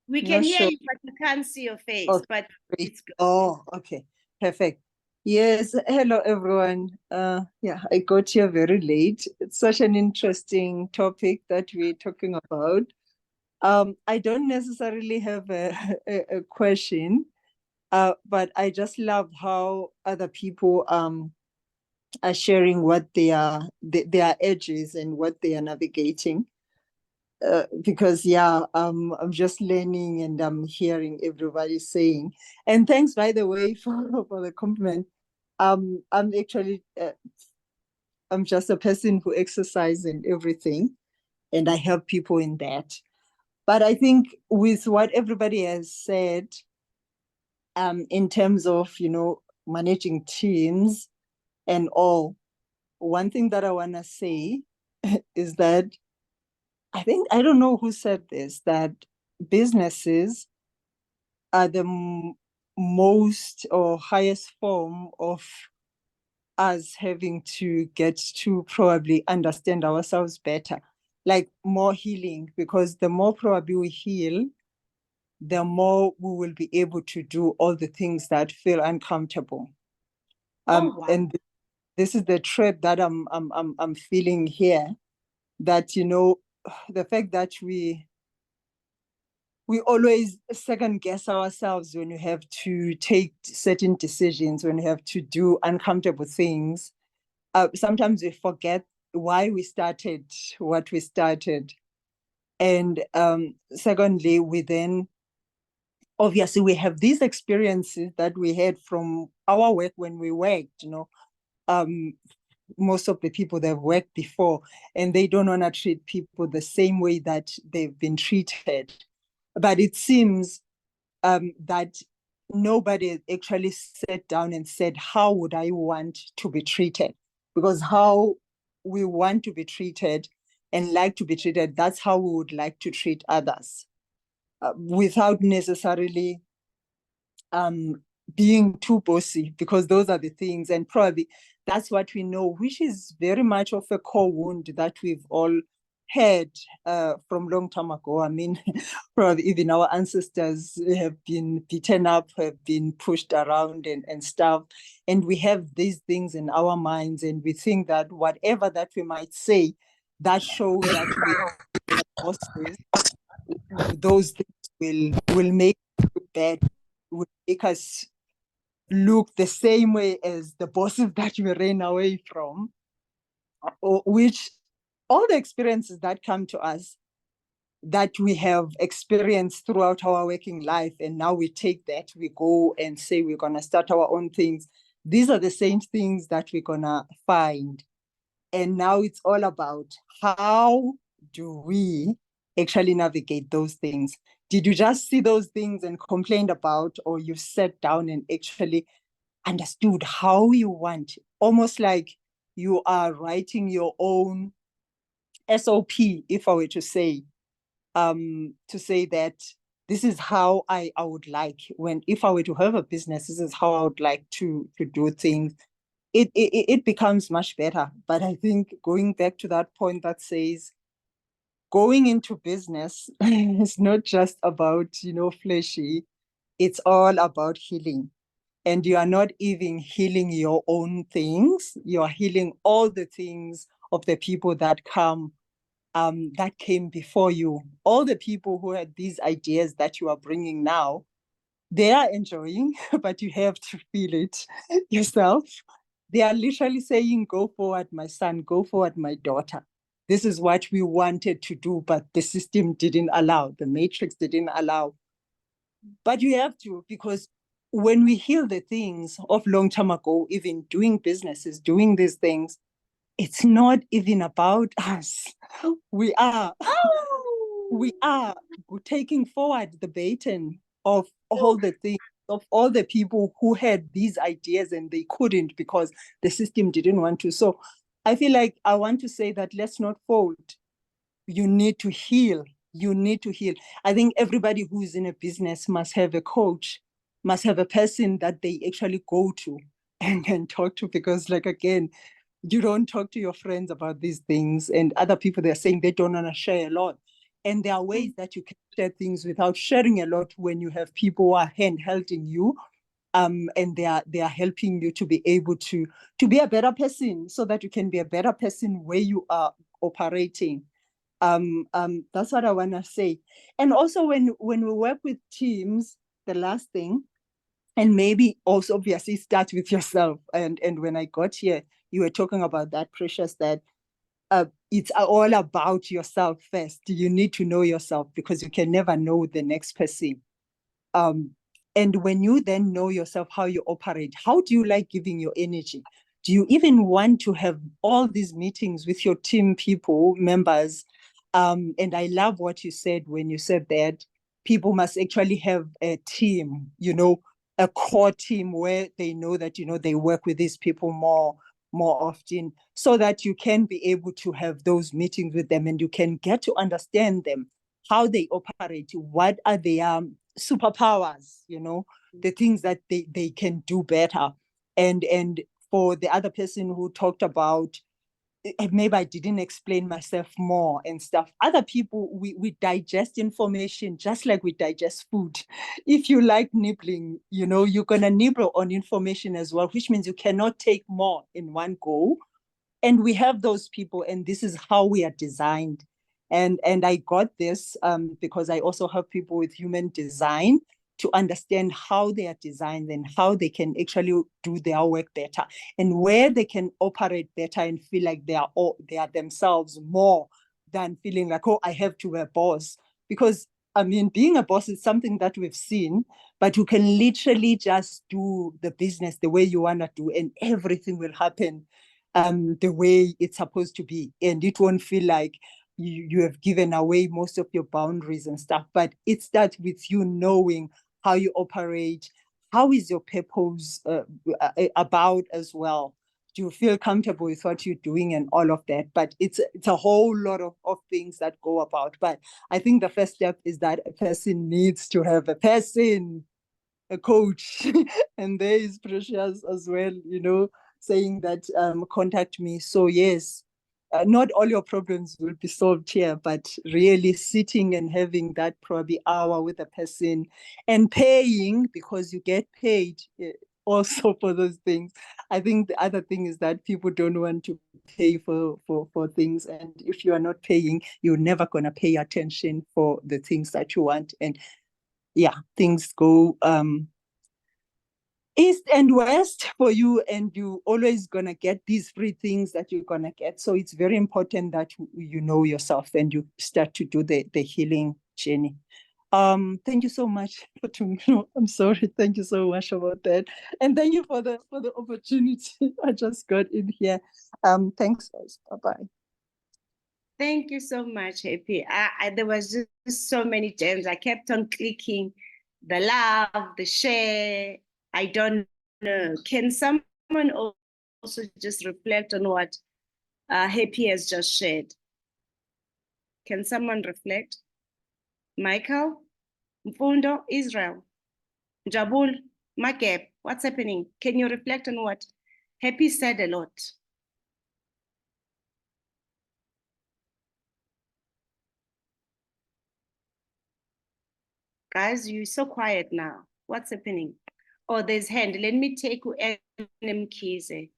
We Not can hear sure. you, but we can't see your face. Okay, But great. it's good. Oh, okay. Perfect. Yes. Hello, everyone. Yeah, I got here very late. It's such an interesting topic that we're talking about. I don't necessarily have a question, but I just love how other people are sharing what their edges and what they are navigating. Because I'm just learning and I'm hearing everybody saying. And thanks, by the way, for the compliment. I'm actually I'm just a person who exercises and everything, and I help people in that. But I think with what everybody has said, in terms of managing teams and all, one thing that I want to say is that I don't know who said this, that businesses are the most or highest form of us having to get to probably understand ourselves better, like more healing, because the more probably we heal, the more we will be able to do all the things that feel uncomfortable. Oh, wow. And this is the thread that I'm feeling here, that the fact that we always second guess ourselves when we have to take certain decisions, when we have to do uncomfortable things. Sometimes we forget why we started what we started. And secondly, we then, obviously, we have these experiences that we had from our work when we worked, most of the people that have worked before, and they don't want to treat people the same way that they've been treated. But it seems that nobody actually sat down and said, how would I want to be treated? Because how we want to be treated and like to be treated, that's how we would like to treat others, without necessarily being too bossy, because those are the things, and probably that's what we know, which is very much of a core wound that we've all had from long time ago. I mean, probably even our ancestors have been beaten up, have been pushed around and stuff. And we have these things in our minds, and we think that whatever that we might say, that shows that we are bosses, those things will make us look bad, will make us look the same way as the bosses that we ran away from, or which all the experiences that come to us that we have experienced throughout our working life, and now we take that, we go and say we're going to start our own things. These are the same things that we're going to find. And now it's all about how do we actually navigate those things? Did you just see those things and complained about, or you sat down and actually understood how you want, almost like you are writing your own SOP, if I were to say that this is how I would like, if I were to have a business, this is how I would like to do things. It becomes much better. But I think going back to that point that says going into business is not just about, fleshy, it's all about healing. And you are not even healing your own things, you are healing all the things of the people that that came before you. All the people who had these ideas that you are bringing now, they are enjoying, but you have to feel it yourself. They are literally saying, go forward, my son, go forward, my daughter. This is what we wanted to do, but the system didn't allow, the matrix didn't allow. But you have to, because when we heal the things of long time ago, even doing businesses, doing these things, it's not even about us. We are taking forward the baton of all the things, of all the people who had these ideas and they couldn't because the system didn't want to. So I feel like I want to say that let's not fold. You need to heal. You need to heal. I think everybody who is in a business must have a coach, must have a person that they actually go to and talk to, because like, again, you don't talk to your friends about these things, and other people, they're saying they don't want to share a lot. And there are ways that you can share things without sharing a lot when you have people who are hand-holding you, and they are helping you to be able to be a better person, so that you can be a better person where you are operating. That's what I want to say. And also when we work with teams, the last thing, and maybe also obviously start with yourself. And when I got here, you were talking about that, Precious, that it's all about yourself first. You need to know yourself, because you can never know the next person. And when you then know yourself, how you operate, how do you like giving your energy? Do you even want to have all these meetings with your team people, members? And I love what you said when you said that people must actually have a team, a core team where they know that, they work with these people more often, so that you can be able to have those meetings with them and you can get to understand them, how they operate, what are their superpowers, the things that they can do better. And for the other person who talked about, maybe I didn't explain myself more and stuff. Other people, we digest information just like we digest food. If you like nibbling, you're going to nibble on information as well, which means you cannot take more in one go. And we have those people, and this is how we are designed. And I got this because I also help people with human design to understand how they are designed and how they can actually do their work better, and where they can operate better and feel like they are themselves more than feeling like, oh, I have to be a boss. Because I mean, being a boss is something that we've seen, but you can literally just do the business the way you want to do, and everything will happen the way it's supposed to be. And it won't feel like you have given away most of your boundaries and stuff. But it starts with you knowing how you operate, how is your purpose about as well. do you feel comfortable with what you're doing and all of that? But it's a whole lot of things that go about. But I think the first step is that a person needs to have a coach. And there is Precious as well, you know, saying that contact me. So yes, not all your problems will be solved here, but really sitting and having that probably hour with a person and paying, because you get paid also for those things. I think the other thing is that people don't want to pay for things, and if you are not paying, you're never going to pay attention for the things that you want. And yeah, things go east and west for you, and you always gonna get these free things that you're gonna get. So it's very important that you know yourself and you start to do the healing journey. Thank you so much for I'm sorry. Thank you so much about that, and thank you for the opportunity. I just got in here. Thanks, guys. Bye bye. Thank you so much, Happy. There was just so many gems. I kept on clicking the love, the share. I don't know. Can someone also just reflect on what Happy has just shared? Can someone reflect? Michael, Mfundo, Israel, Jabul, Makeb, what's happening? Can you reflect on what Happy said a lot? Guys, you're so quiet now. What's happening? Oh, there's hand. Let me take Mkize.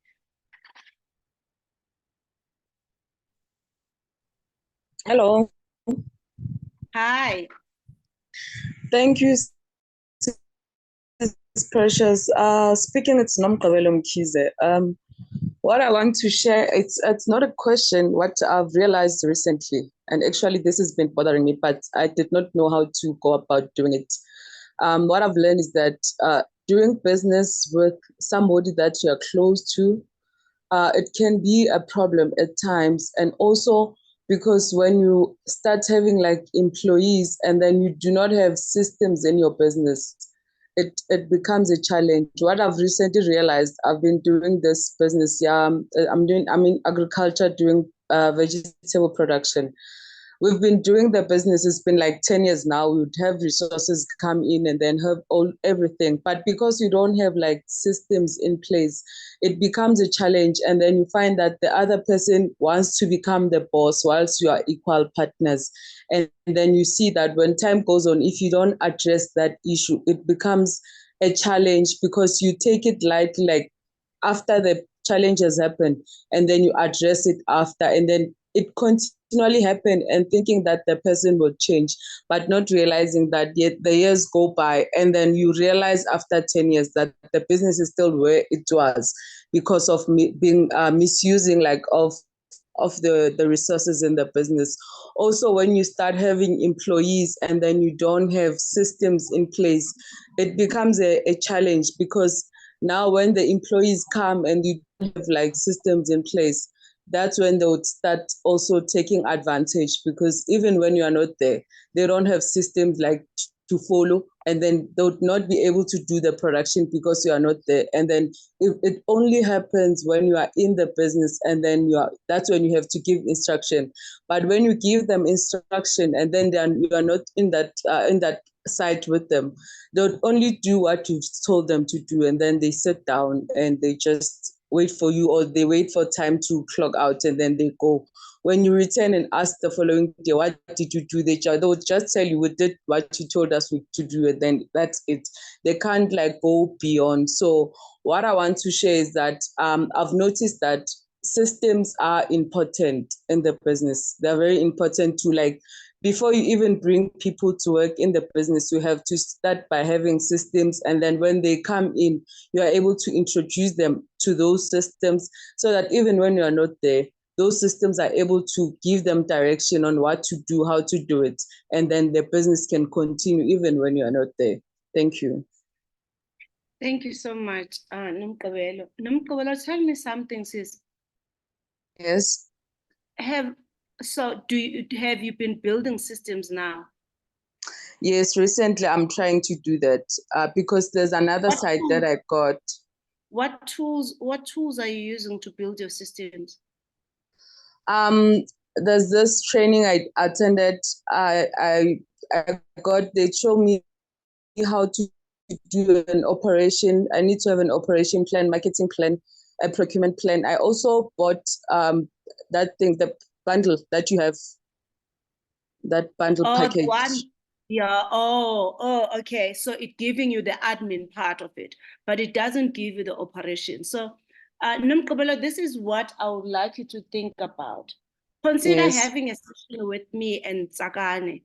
Hello. Hi. Thank you, Precious. Speaking, it's no.5 Mkize. What I want to share, it's not a question, what I've realized recently, and actually this has been bothering me, but I did not know how to go about doing it. What I've learned is that doing business with somebody that you're close to, it can be a problem at times. And also because when you start having like employees and then you do not have systems in your business, it becomes a challenge. What I've recently realized, I've been doing this business. I'm in agriculture, doing vegetable production. We've been doing the business, it's been like 10 years now. We would have resources come in and then have everything. But because you don't have like systems in place, it becomes a challenge. And then you find that the other person wants to become the boss whilst you are equal partners. And then you see that when time goes on, if you don't address that issue, it becomes a challenge because you take it lightly, like after the challenge has happened, and then you address it after, and then it continually happen and thinking that the person will change, but not realizing that yet the years go by, and then you realize after 10 years that the business is still where it was because of being misusing like of the resources in the business. Also, when you start having employees and then you don't have systems in place, it becomes a challenge because now when the employees come and you don't have like systems in place, that's when they would start also taking advantage, because even when you are not there, they don't have systems like to follow, and then they would not be able to do the production because you are not there. And then it only happens when you are in the business, and then that's when you have to give instruction. But when you give them instruction and then you are not in that site with them, they would only do what you've told them to do, and then they sit down and they just wait for you, or they wait for time to clock out and then they go. When you return and ask the following day, what did you do? They would just tell you, we did what you told us to do, and then that's it. They can't like go beyond. So what I want to share is that I've noticed that systems are important in the business. They're very important to like, before you even bring people to work in the business, you have to start by having systems. And then when they come in, you are able to introduce them to those systems so that even when you are not there, those systems are able to give them direction on what to do, how to do it. And then the business can continue even when you are not there. Thank you. Thank you so much, no.5. No.5, tell me something, sis. Yes. Have you been building systems now? Yes, recently I'm trying to do that because there's another site that I got. What tools are you using to build your systems? There's this training I attended. I got, they showed me how to do an operation. I need to have an operation plan, marketing plan, a procurement plan. I also bought that thing, the bundle that you have, that bundle package. The one, yeah. Oh, okay. So it's giving you the admin part of it, but it doesn't give you the operation. So, Nomgqibelo, this is what I would like you to think about. Consider having a session with me and Tsakane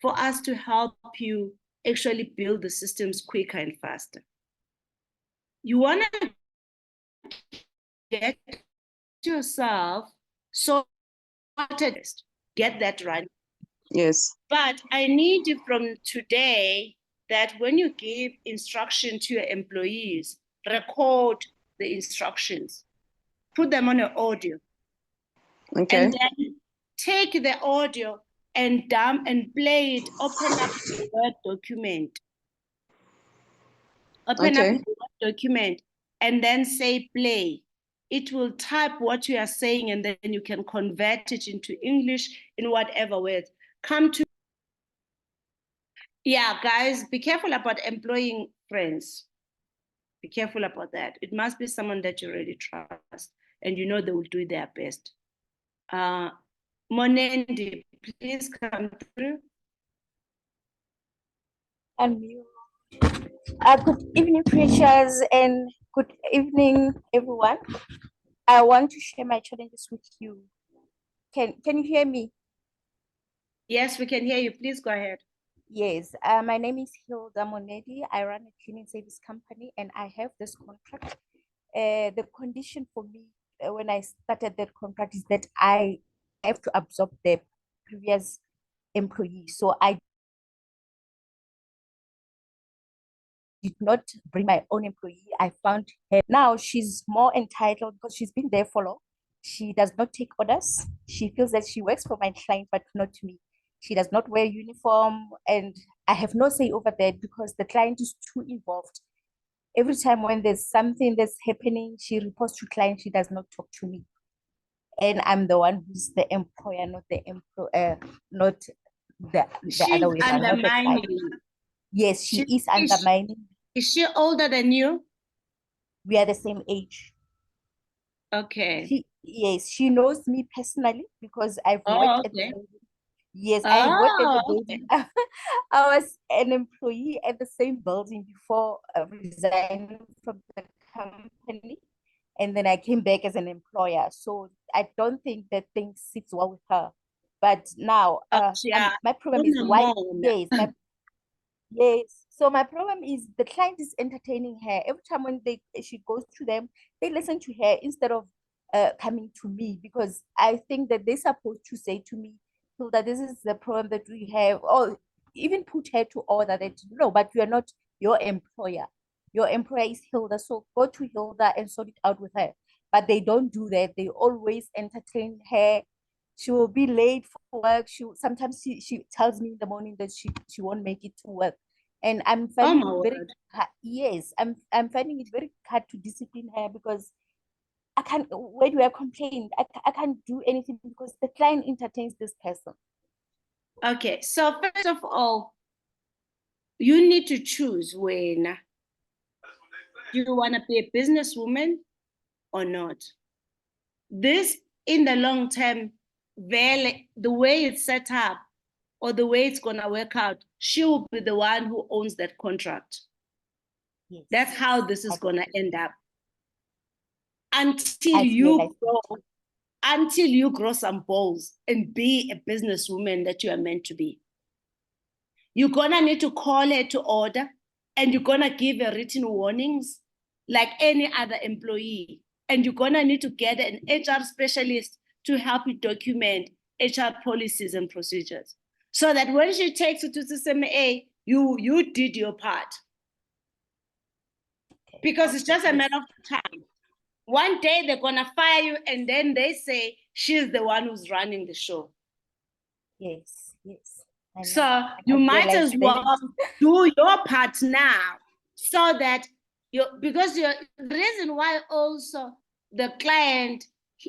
for us to help you actually build the systems quicker and faster. You want to get yourself sorted, get that right. Yes. But I need you from today that when you give instruction to your employees, record the instructions, put them on an audio. Okay. And then take the audio and dump and play it, open up the Word document. Open up the Word document and then say play. It will type what you are saying and then you can convert it into English in whatever words. Yeah, guys, be careful about employing friends. Be careful about that. It must be someone that you really trust and you know they will do their best. Monendi, please come through. Good evening, Precious, and good evening, everyone. I want to share my challenges with you. Can you hear me? Yes, we can hear you. Please go ahead. Yes, my name is Hilda Monedi. I run a cleaning service company and I have this contract. The condition for me when I started that contract is that I have to absorb the previous employee. So I did not bring my own employee. I found her. Now she's more entitled because she's been there for long. She does not take orders. She feels that she works for my client, but not me. She does not wear uniform, and I have no say over that because the client is too involved. Every time when there's something that's happening, she reports to client. She does not talk to me, and I'm the one who's the employer, not the employer, not the other way around. Undermining. Yes, she is undermining. Is she older than you? We are the same age. Okay. She knows me personally because I've worked at the building. Yes, I worked at the building. Okay. I was an employee at the same building before resigning from the company. And then I came back as an employer. So I don't think that thing sits well with her. But now, my problem is why? Yes. So my problem is the client is entertaining her. Every time when she goes to them, they listen to her instead of coming to me, because I think that they're supposed to say to me, so that this is the problem that we have, or even put her to order that, no, but you are not your employer. Your employer is Hilda, so go to Hilda and sort it out with her. But they don't do that. They always entertain her. She will be late for work. Sometimes she tells me in the morning that she won't make it to work. And I'm finding it very hard. Yes, I'm finding it very hard to discipline her because I can't, where do I complain? I can't do anything because the client entertains this person. Okay, so first of all, you need to choose when you want to be a businesswoman or not. This, in the long term, the way it's set up or the way it's going to work out, she will be the one who owns that contract. Yes. That's how this is going to end up. Until you grow some balls and be a businesswoman that you are meant to be. You're going to need to call her to order, and you're going to give her written warnings like any other employee. And you're going to need to get an HR specialist to help you document HR policies and procedures, so that when she takes it to CCMA, you did your part. Because it's just a matter of time. One day they're going to fire you, and then they say she's the one who's running the show. Yes. So you might as well do your part now, so that Because the reason why also the client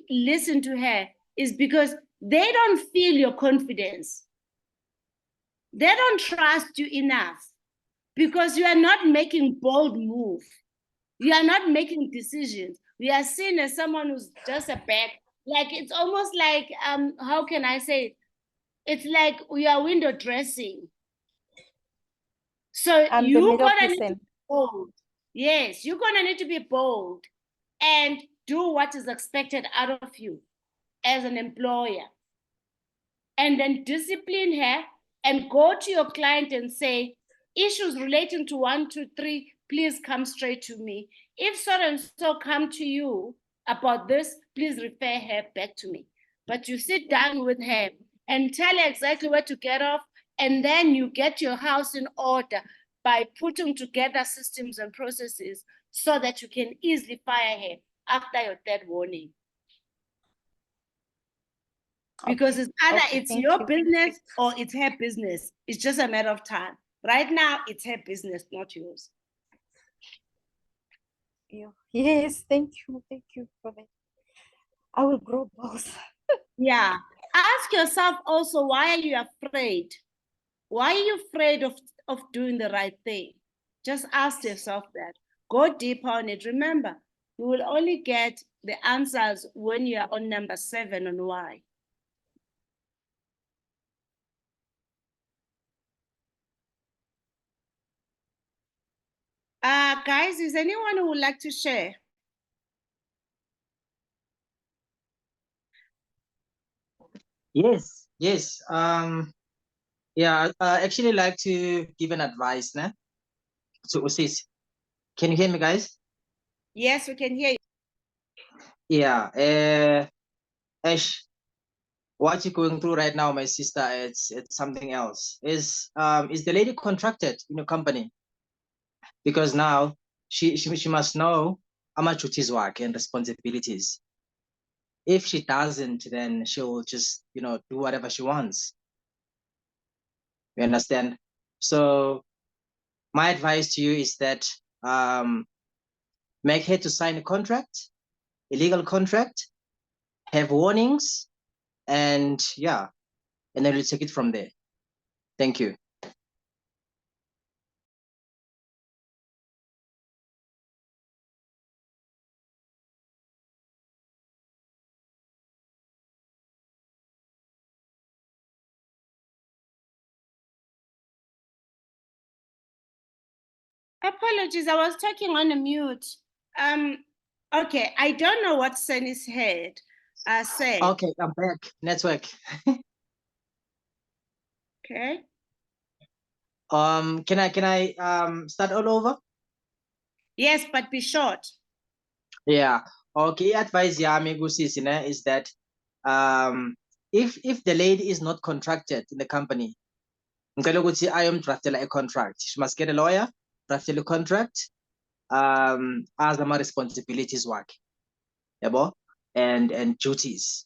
listen to her is because they don't feel your confidence. They don't trust you enough because you are not making bold move. You are not making decisions. We are seen as someone who's just a back. Like it's almost like how can I say it? It's like we are window dressing. So I'm the you're middle gonna need to person. be bold. Yes, you're gonna need to be bold and do what is expected out of you as an employer. And then discipline her and go to your client and say, issues relating to 1, 2, 3, please come straight to me. If so and so come to you about this, please refer her back to me. But you sit down with her and tell her exactly where to get off, and then you get your house in order by putting together systems and processes so that you can easily fire her after your third warning. Because it's either it's thank your you. business or it's her business. It's just a matter of time. Right now, it's her business, not yours. Yes, thank you for that. I will grow both. Yeah. Ask yourself also, why are you afraid? Why are you afraid of doing the right thing? Just ask yourself that. Go deep on it. Remember, you will only get the answers when you are on number 7 on why. Guys, is anyone who would like to share? Yes, yes. Yeah, I actually like to give an advice, nah? So, sis, can you hear me, guys? Yes, we can hear you. Yeah. Ash, what you're going through right now, my sister, it's something else. Is the lady contracted in your company? Because now she must know how much duties work and responsibilities. If she doesn't, then she'll just do whatever she wants. You understand? So my advice to you is that make her to sign a contract, a legal contract, have warnings, and yeah, and then we'll take it from there. Thank you. Apologies, I was talking on a mute. Okay, I don't know what Sunny's head said. Okay, I'm back. Network. Okay. Can I start all over? Yes, but be short. Yeah. Okay. Advice yami kusisi is that if the lady is not contracted in the company, ngicela ukuthi ayomdraftela a contract. She must get a lawyer, draft a contract, as ama responsibilities wakhe, yabo, and duties.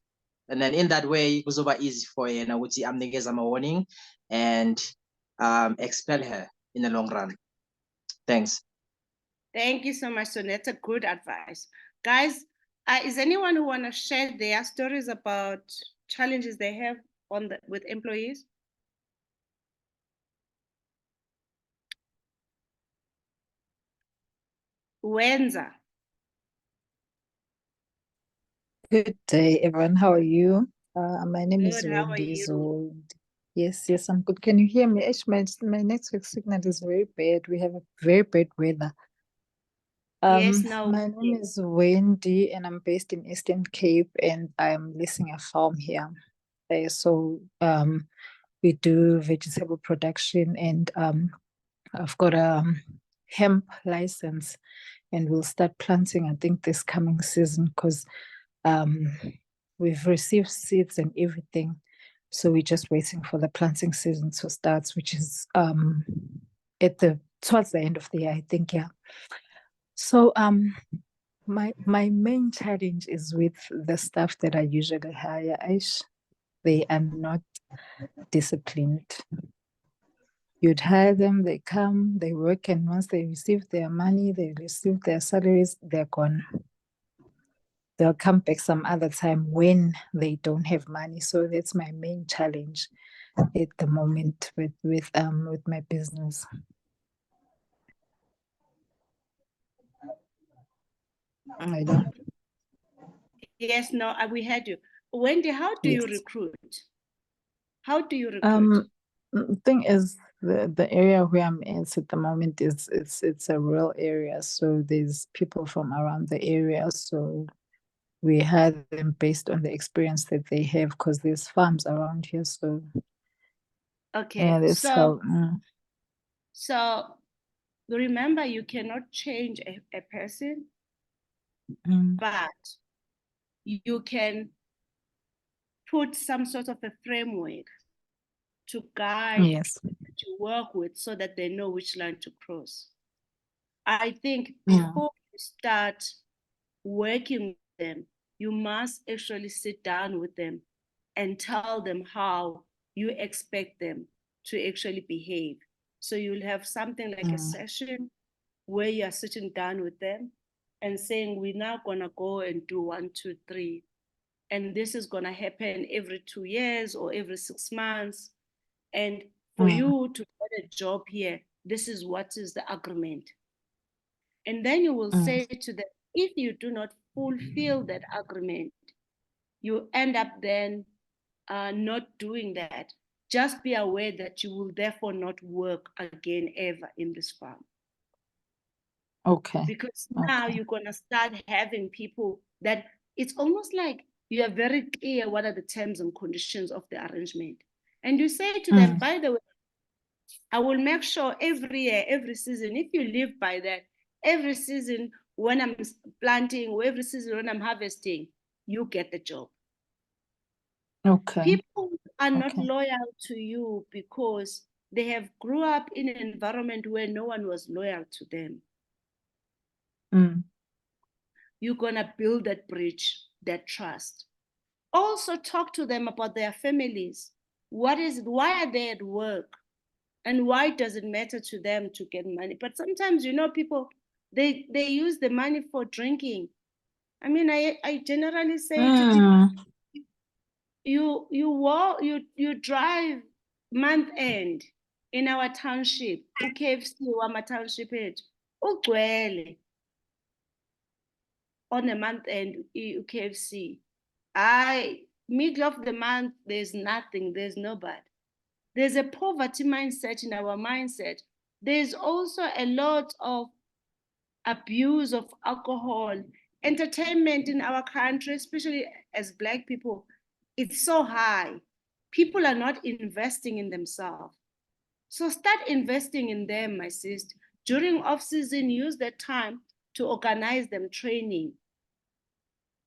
And then in that way, kuzoba easy for yena ukuthi amnikeze ama warning and expel her in the long run. Thanks. Thank you so much, Sonia. That's a good advice. Guys, is anyone who want to share their stories about challenges they have with employees? Wenza. Good day, everyone. How are you? My name is Good, how are Wendy you? Zold. Yes, I'm good. Can you hear me? Actually, my network signal is very bad. We have a very bad weather. Yes, no. My name is Wendy, and I'm based in Eastern Cape, and I'm leasing a farm here. So we do vegetable production, and I've got a hemp license, and we'll start planting, I think, this coming season, because we've received seeds and everything. So we're just waiting for the planting season to start, which is towards the end of the year, I think, yeah. So my main challenge is with the staff that I usually hire. They are not disciplined. You'd hire them, they come, they work, and once they receive their money, they receive their salaries, they're gone. They'll come back some other time when they don't have money. So that's my main challenge at the moment with my business. I don't. Yes, no, we had you. Wendy, how do you Yes. recruit? How do you recruit? The thing is, the area where I'm at the moment is it's a rural area, so there's people from around the area, so we hire them based on the experience that they have, because there's farms around here. So Okay, yeah, that's so how. so remember, you cannot change a person, but you can put some sort of a framework to guide Yes. to work with, so that they know which line to cross. I think before you start working with them, you must actually sit down with them and tell them how you expect them to actually behave. So you'll have something like a session where you are sitting down with them and saying, we're now gonna go and do 1, 2, 3. And this is gonna happen every 2 years or every 6 months. And for you to get a job here, this is what is the agreement. And then you will say to them, if you do not fulfill that agreement, you end up then not doing that. Just be aware that you will therefore not work again ever in this farm. Okay. Because now you're going to start having people that it's almost like you are very clear what are the terms and conditions of the arrangement. And you say to them, by the way, I will make sure every year, every season, if you live by that, every season when I'm planting or every season when I'm harvesting, you get the job. Okay. People are not loyal to you because they have grew up in an environment where no one was loyal to them. You're going to build that bridge, that trust. Also talk to them about their families. What is it? Why are they at work? And why does it matter to them to get money? But sometimes, you know, people, they use the money for drinking. I mean, I generally say to people, you drive month end in our township, KFC wama township ethu ugcwele on a month end KFC. Middle of the month, there's nothing, there's nobody. There's a poverty mindset in our mindset. There's also a lot of abuse of alcohol, entertainment in our country, especially as Black people, it's so high. People are not investing in themselves. So start investing in them, my sister. During off-season, use that time to organize them training.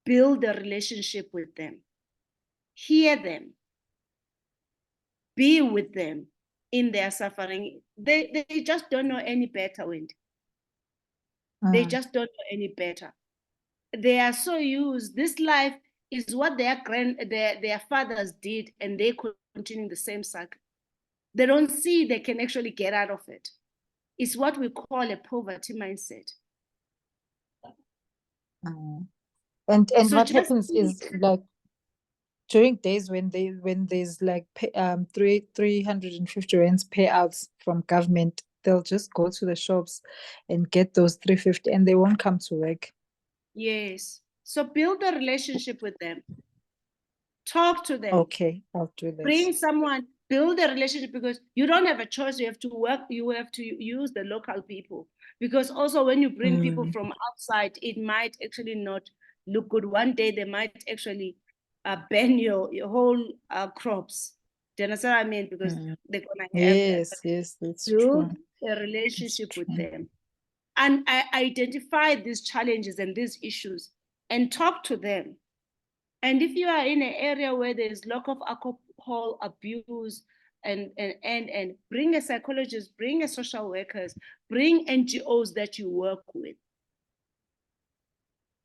Build a relationship with them. Hear them. Be with them in their suffering. They just don't know any better, Wendy. They just don't know any better. They are so used. This life is what their fathers did, and they continue the same cycle. They don't see they can actually get out of it. It's what we call a poverty mindset. And So what happens is, like, during days when there's like 350 rands payouts from government, they'll just go to the shops and get those 350, and they won't come to work. Yes. So build a relationship with them. Talk to them. Okay, I'll do this. Bring someone, build a relationship, because you don't have a choice. You have to work, you have to use the local people. Because also when you bring people from outside, it might actually not look good. One day they might actually ban your whole crops. Do you understand what I mean? Because they're gonna have yes, that's build true. a relationship with them. And I identify these challenges and these issues and talk to them. And if you are in an area where there's lack of alcohol abuse, and bring a psychologist, bring a social workers, bring NGOs that you work with,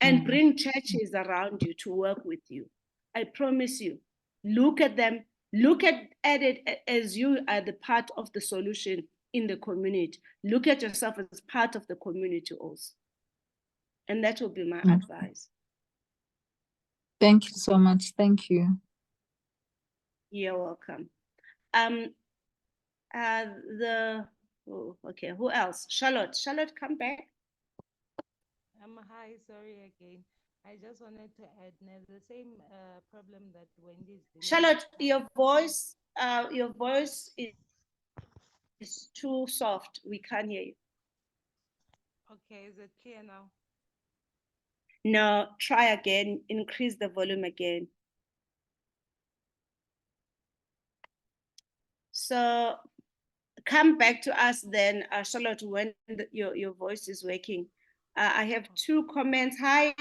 and bring churches around you to work with you. I promise you, look at them, Look at it as you are the part of the solution in the community. Look at yourself as part of the community also. And that will be my advice. Thank you so much. Thank you. You're welcome. Okay, who else? Charlotte, come back. Hi, sorry again. I just wanted to add the same problem that Wendy's dealing Charlotte, with. your voice is too soft. We can't hear you. Okay, is it clear now? No, try again. Increase the volume again. So come back to us then, Charlotte, when your voice is working. I have two comments. Hi,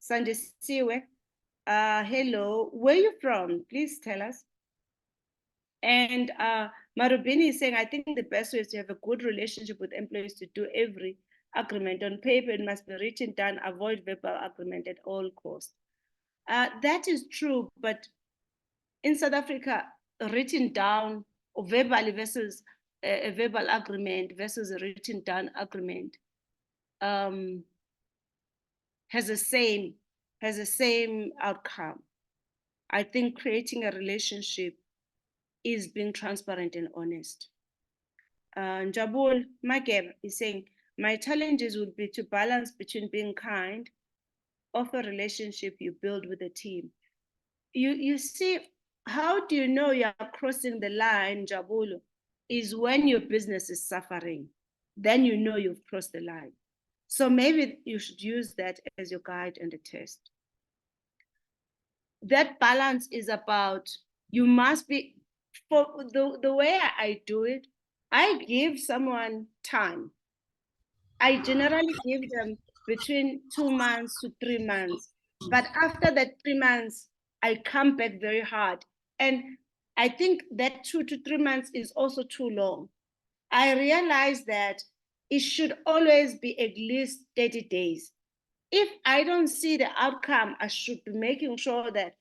Sandisiwe. Hello, where are you from? Please tell us. And Marubini is saying, I think the best way is to have a good relationship with employees to do every agreement on paper. It must be written down, avoid verbal agreement at all costs. That is true, but in South Africa, written down or verbally versus a verbal agreement versus a written down agreement has the same outcome. I think creating a relationship is being transparent and honest. Njabul Mageb is saying, my challenges would be to balance between being kind of a relationship you build with a team. You see, how do you know you're crossing the line, Jabulu, is when your business is suffering. Then you know you've crossed the line. So maybe you should use that as your guide and a test. That balance is about, you must be, for the way I do it, I give someone time. I generally give them between 2 months to 3 months. But after that 3 months, I come back very hard. And I think that 2 to 3 months is also too long. I realize that it should always be at least 30 days. If I don't see the outcome, I should be making sure that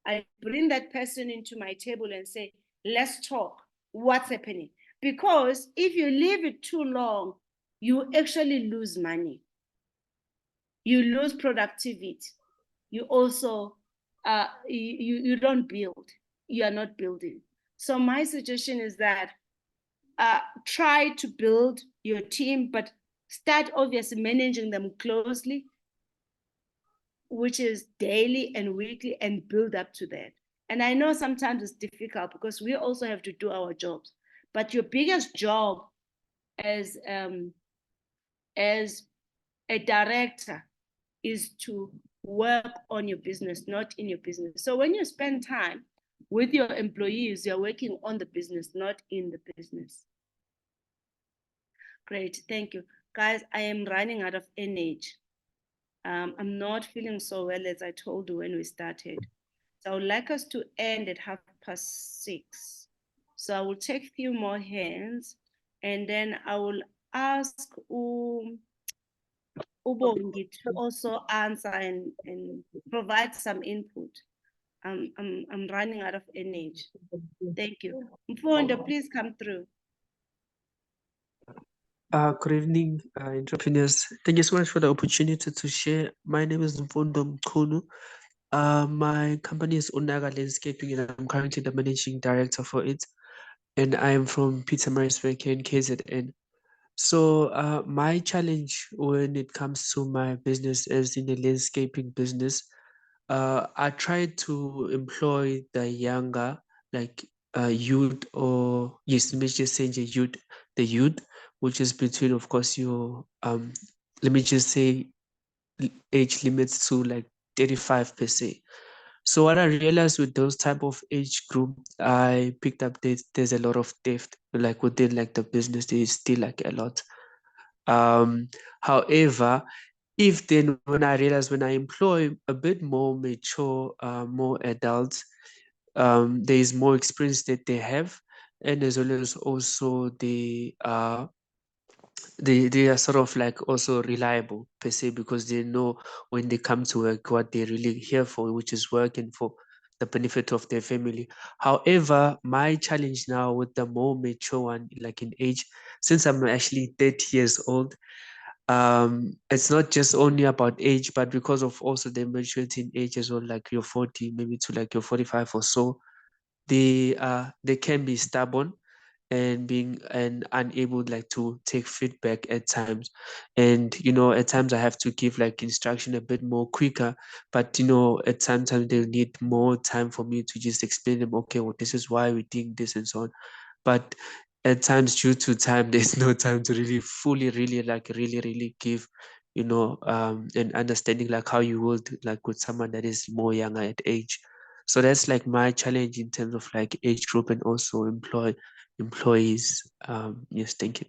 I bring that person into my table and say, let's talk. What's happening? Because if you leave it too long, you actually lose money. You lose productivity. You also, you don't build. You are not building. So my suggestion is that try to build your team, but start obviously managing them closely, which is daily and weekly, and build up to that. And I know sometimes it's difficult because we also have to do our jobs. But your biggest job as a director is to work on your business, not in your business. So when you spend time with your employees, you're working on the business, not in the business. Great, thank you. Guys, I am running out of energy. I'm not feeling so well, as I told you when we started. So I would like us to end at 6:30. So I will take a few more hands, and then I will ask Ubongi to also answer and provide some input. I'm running out of energy. Thank you. Mfundo, please come through. Good evening, entrepreneurs. Thank you so much for the opportunity to share. My name is Mfundo Mkunu. My company is Unaga Landscaping, and I'm currently the managing director for it. And I am from Pietermaritzburg in KZN. So my challenge when it comes to my business is in the landscaping business. I try to employ the younger, like youth, or yes, let me just say the youth, which is between, of course, your let me just say age limits to like 35 per se. So what I realized with those type of age group, I picked up there's a lot of theft, like within like the business, there is still like a lot. However, if then when I realize when I employ a bit more mature, more adults, there is more experience that they have, and as well as also they are sort of like also reliable per se, because they know when they come to work what they're really here for, which is working for the benefit of their family. However, my challenge now with the more mature one, like in age, since I'm actually 30 years old, it's not just only about age, but because of also the maturity in age as well, like you're 40, maybe to like you're 45 or so, they can be stubborn and being and unable like to take feedback at times. And at times I have to give like instruction a bit more quicker, but at sometimes they need more time for me to just explain them, okay, well, this is why we're doing this and so on. But at times due to time, there's no time to really fully really give an understanding like how you would like with someone that is more younger at age. So that's like my challenge in terms of like age group and also employees. Yes, thank you.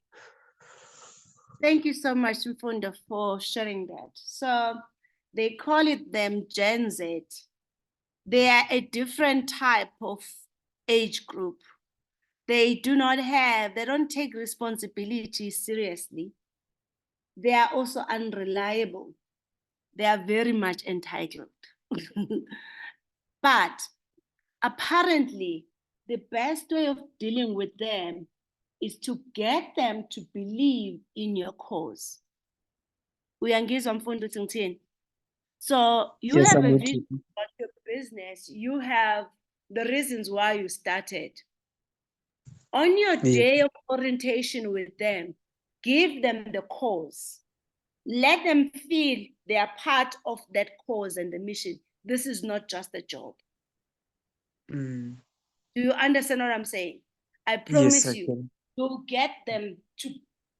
Thank you so much, Mfunda, for sharing that. So they call it them Gen Z. They are a different type of age group. They don't take responsibility seriously. They are also unreliable. They are very much entitled. But apparently, the best way of dealing with them is to get them to believe in your cause. So you Yes, have I'm a with vision you. about your business. You have the reasons why you started. On your Yeah. day of orientation with them, give them the cause. Let them feel they are part of that cause and the mission. This is not just a job. Mm. Do you understand what I'm saying? I Yes, promise I you, can. you'll get them to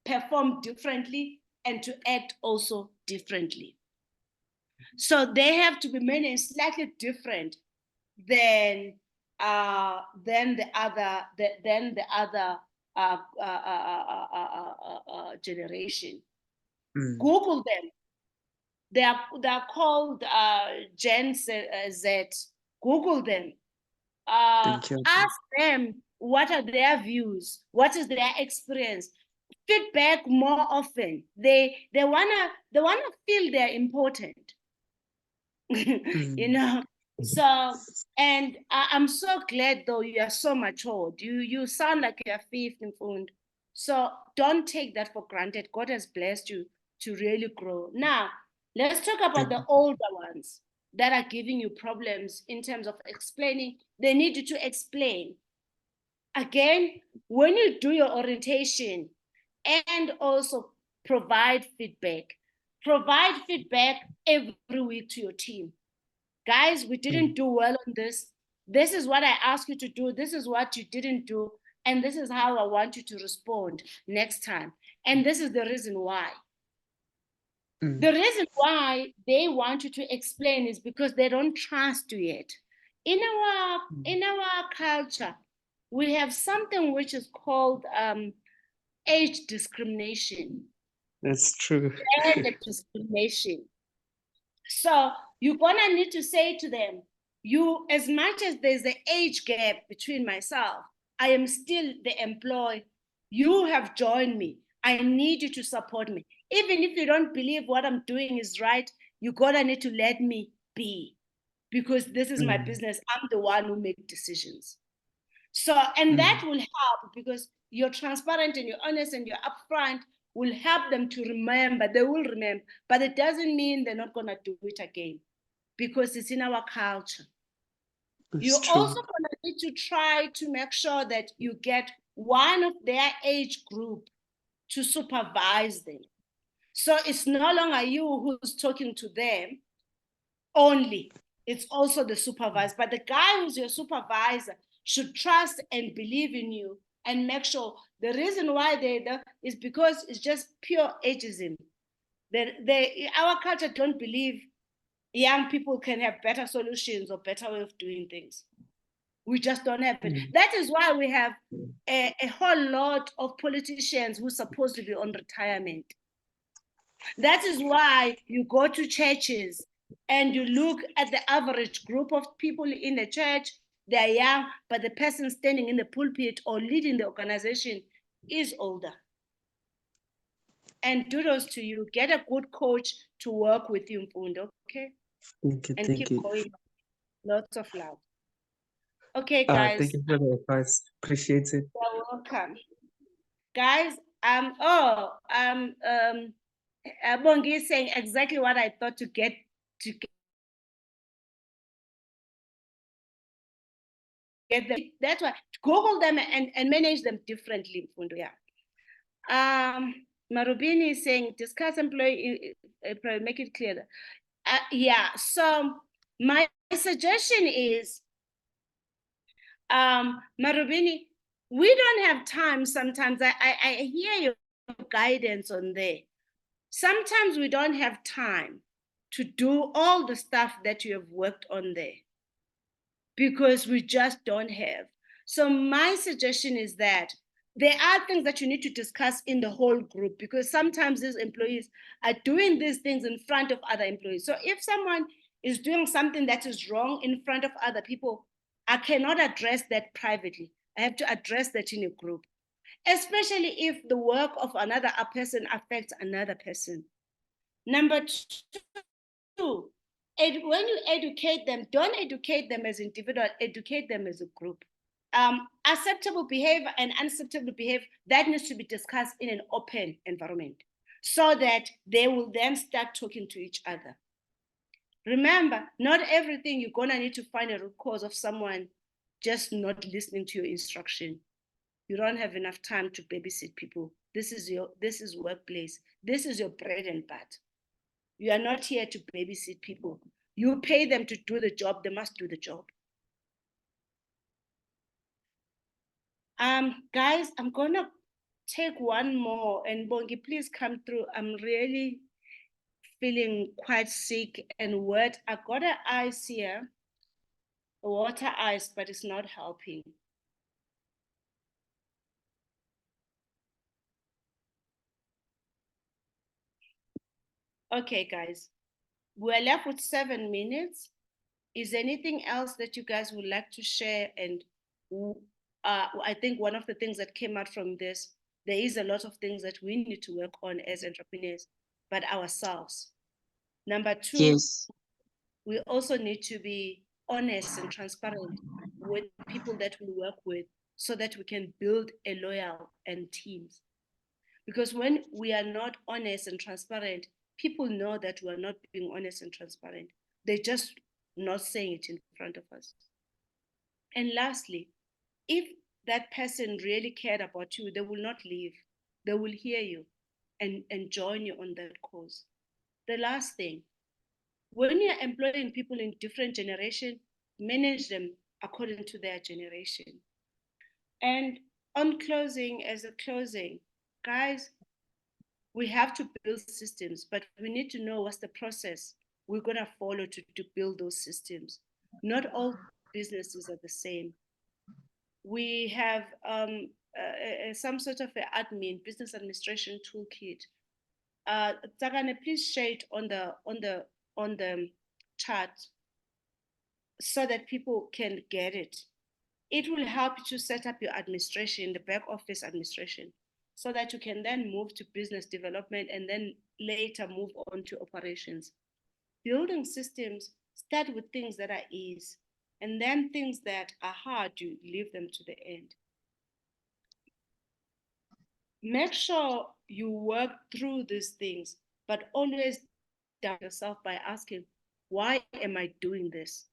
perform differently and to act also differently. So they have to be managed slightly different than the other generation. Mm. Google them. They are called Gen Z. Google them. Thank you. Ask them what are their views, what is their experience. Feedback more often. They wanna feel they're important. Mm. So, and I'm so glad though you are so matured. You sound like you're fifth in fund. So don't take that for granted. God has blessed you to really grow. Now, let's talk about the older ones that are giving you problems in terms of explaining. They need you to explain. Again, when you do your orientation and also provide feedback every week to your team. Guys, we didn't do well on this. This is what I asked you to do. This is what you didn't do. And this is how I want you to respond next time. And this is the reason why. The reason why they want you to explain is because they don't trust you yet. In our culture, we have something which is called age discrimination. That's true. Gender discrimination. So you're gonna need to say to them, as much as there's an age gap between myself, I am still the employee. You have joined me. I need you to support me. Even if you don't believe what I'm doing is right, you're gonna need to let me be, because this is my business. I'm the one who makes decisions. So, and that will help because you're transparent and you're honest and you're upfront, will help them to remember. They will remember, but it doesn't mean they're not going to do it again because it's in our culture. You're also going to need to try to make sure that you get one of their age group to supervise them. So it's no longer you who's talking to them only. It's also the supervisor. But the guy who's your supervisor should trust and believe in you and make sure. The reason why is because it's just pure ageism. Our culture don't believe young people can have better solutions or better way of doing things. We just don't have it. That is why we have a whole lot of politicians who are supposed to be on retirement. That is why you go to churches and you look at the average group of people in the church. They're young, but the person standing in the pulpit or leading the organization is older. And kudos to you. Get a good coach to work with you, Mfundo, okay? Thank you. And Thank keep you. going. Lots of love. Okay, guys. Thank you for the advice. Appreciate it. You're welcome. Guys, Bongi is saying exactly what I thought to get them. That's why Google them and manage them differently. Yeah. Marubini is saying discuss employee, make it clear. Yeah. So my suggestion is, Marubini, we don't have time. Sometimes I hear your guidance on there. Sometimes we don't have time to do all the stuff that you have worked on there because we just don't have. So my suggestion is that there are things that you need to discuss in the whole group, because sometimes these employees are doing these things in front of other employees. So if someone is doing something that is wrong in front of other people, I cannot address that privately. I have to address that in a group, especially if the work of another person affects another person. Number two, when you educate them, don't educate them as individual, educate them as a group. Acceptable behavior and unacceptable behavior, that needs to be discussed in an open environment so that they will then start talking to each other. Remember, not everything you're gonna need to find a root cause of someone just not listening to your instruction. You don't have enough time to babysit people. This is workplace. This is your bread and butter. You are not here to babysit people. You pay them to do the job, they must do the job. Guys, I'm gonna take one more, and Bongi, please come through. I'm really feeling quite sick and wet. I got an ice here, a water ice, but it's not helping. Okay, guys, we're left with 7 minutes. Is there anything else that you guys would like to share? And I think one of the things that came out from this, there is a lot of things that we need to work on as entrepreneurs, but ourselves. Number two, Yes. we also need to be honest and transparent with people that we work with so that we can build a loyal and teams. Because when we are not honest and transparent, people know that we are not being honest and transparent. They're just not saying it in front of us. And lastly, if that person really cared about you, they will not leave. They will hear you and join you on that cause. The last thing, when you're employing people in different generations, manage them according to their generation. And on closing, as a closing, guys, we have to build systems, but we need to know what's the process we're going to follow to build those systems. Not all businesses are the same. We have some sort of an business administration toolkit. Tagane, please share it on the chat so that people can get it. It will help you to set up your administration, the back office administration, so that you can then move to business development and then later move on to operations. Building systems, start with things that are easy, and then things that are hard, you leave them to the end. Make sure you work through these things, but always doubt yourself by asking, why am I doing this?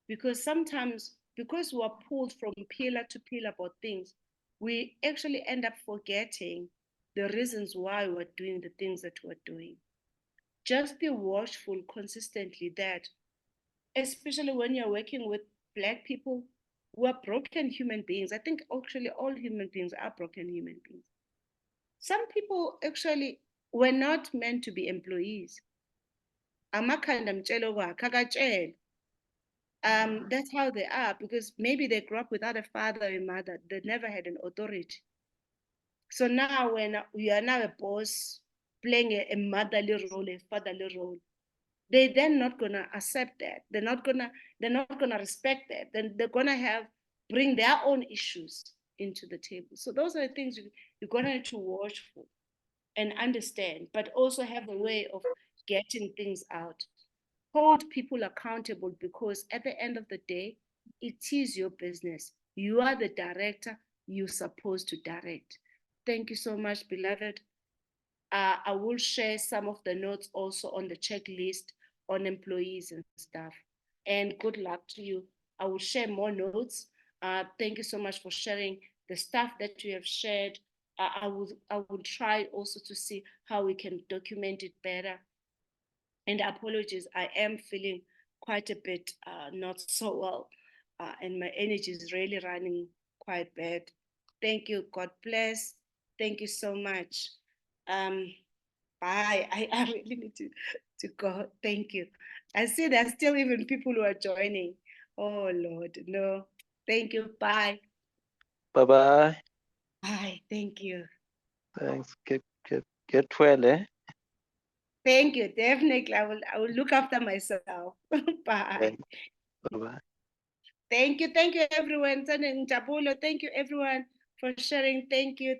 Because sometimes, because we're pulled from pillar to pillar about things, we actually end up forgetting the reasons why we're doing the things that we're doing. Just be watchful consistently that, especially when you're working with Black people who are broken human beings. I think actually all human beings are broken human beings. Some people actually were not meant to be employees. That's how they are, because maybe they grew up without a father or a mother. They never had an authority. So now when you are now a boss playing a motherly role, a fatherly role, they're then not gonna accept that. They're not gonna respect that. Then they're gonna bring their own issues into the table. So those are the things you're gonna need to watch for and understand, but also have a way of getting things out. Hold people accountable, because at the end of the day, it is your business. You are the director. You're supposed to direct. Thank you so much, beloved. I will share some of the notes also on the checklist on employees and staff. And good luck to you. I will share more notes. Thank you so much for sharing the stuff that you have shared. I will try also to see how we can document it better. And apologies, I am feeling quite a bit not so well, and my energy is really running quite bad. Thank you. God bless. Thank you so much. Bye. I really need to go. Thank you. I see there's still even people who are joining. Oh Lord, no. Thank you. Bye. Bye-bye. Bye. Thank you. Thanks. Get well, eh? Thank you. Definitely. I will look after myself. Bye. Bye-bye. Thank you everyone. Thank you everyone for sharing. Thank you.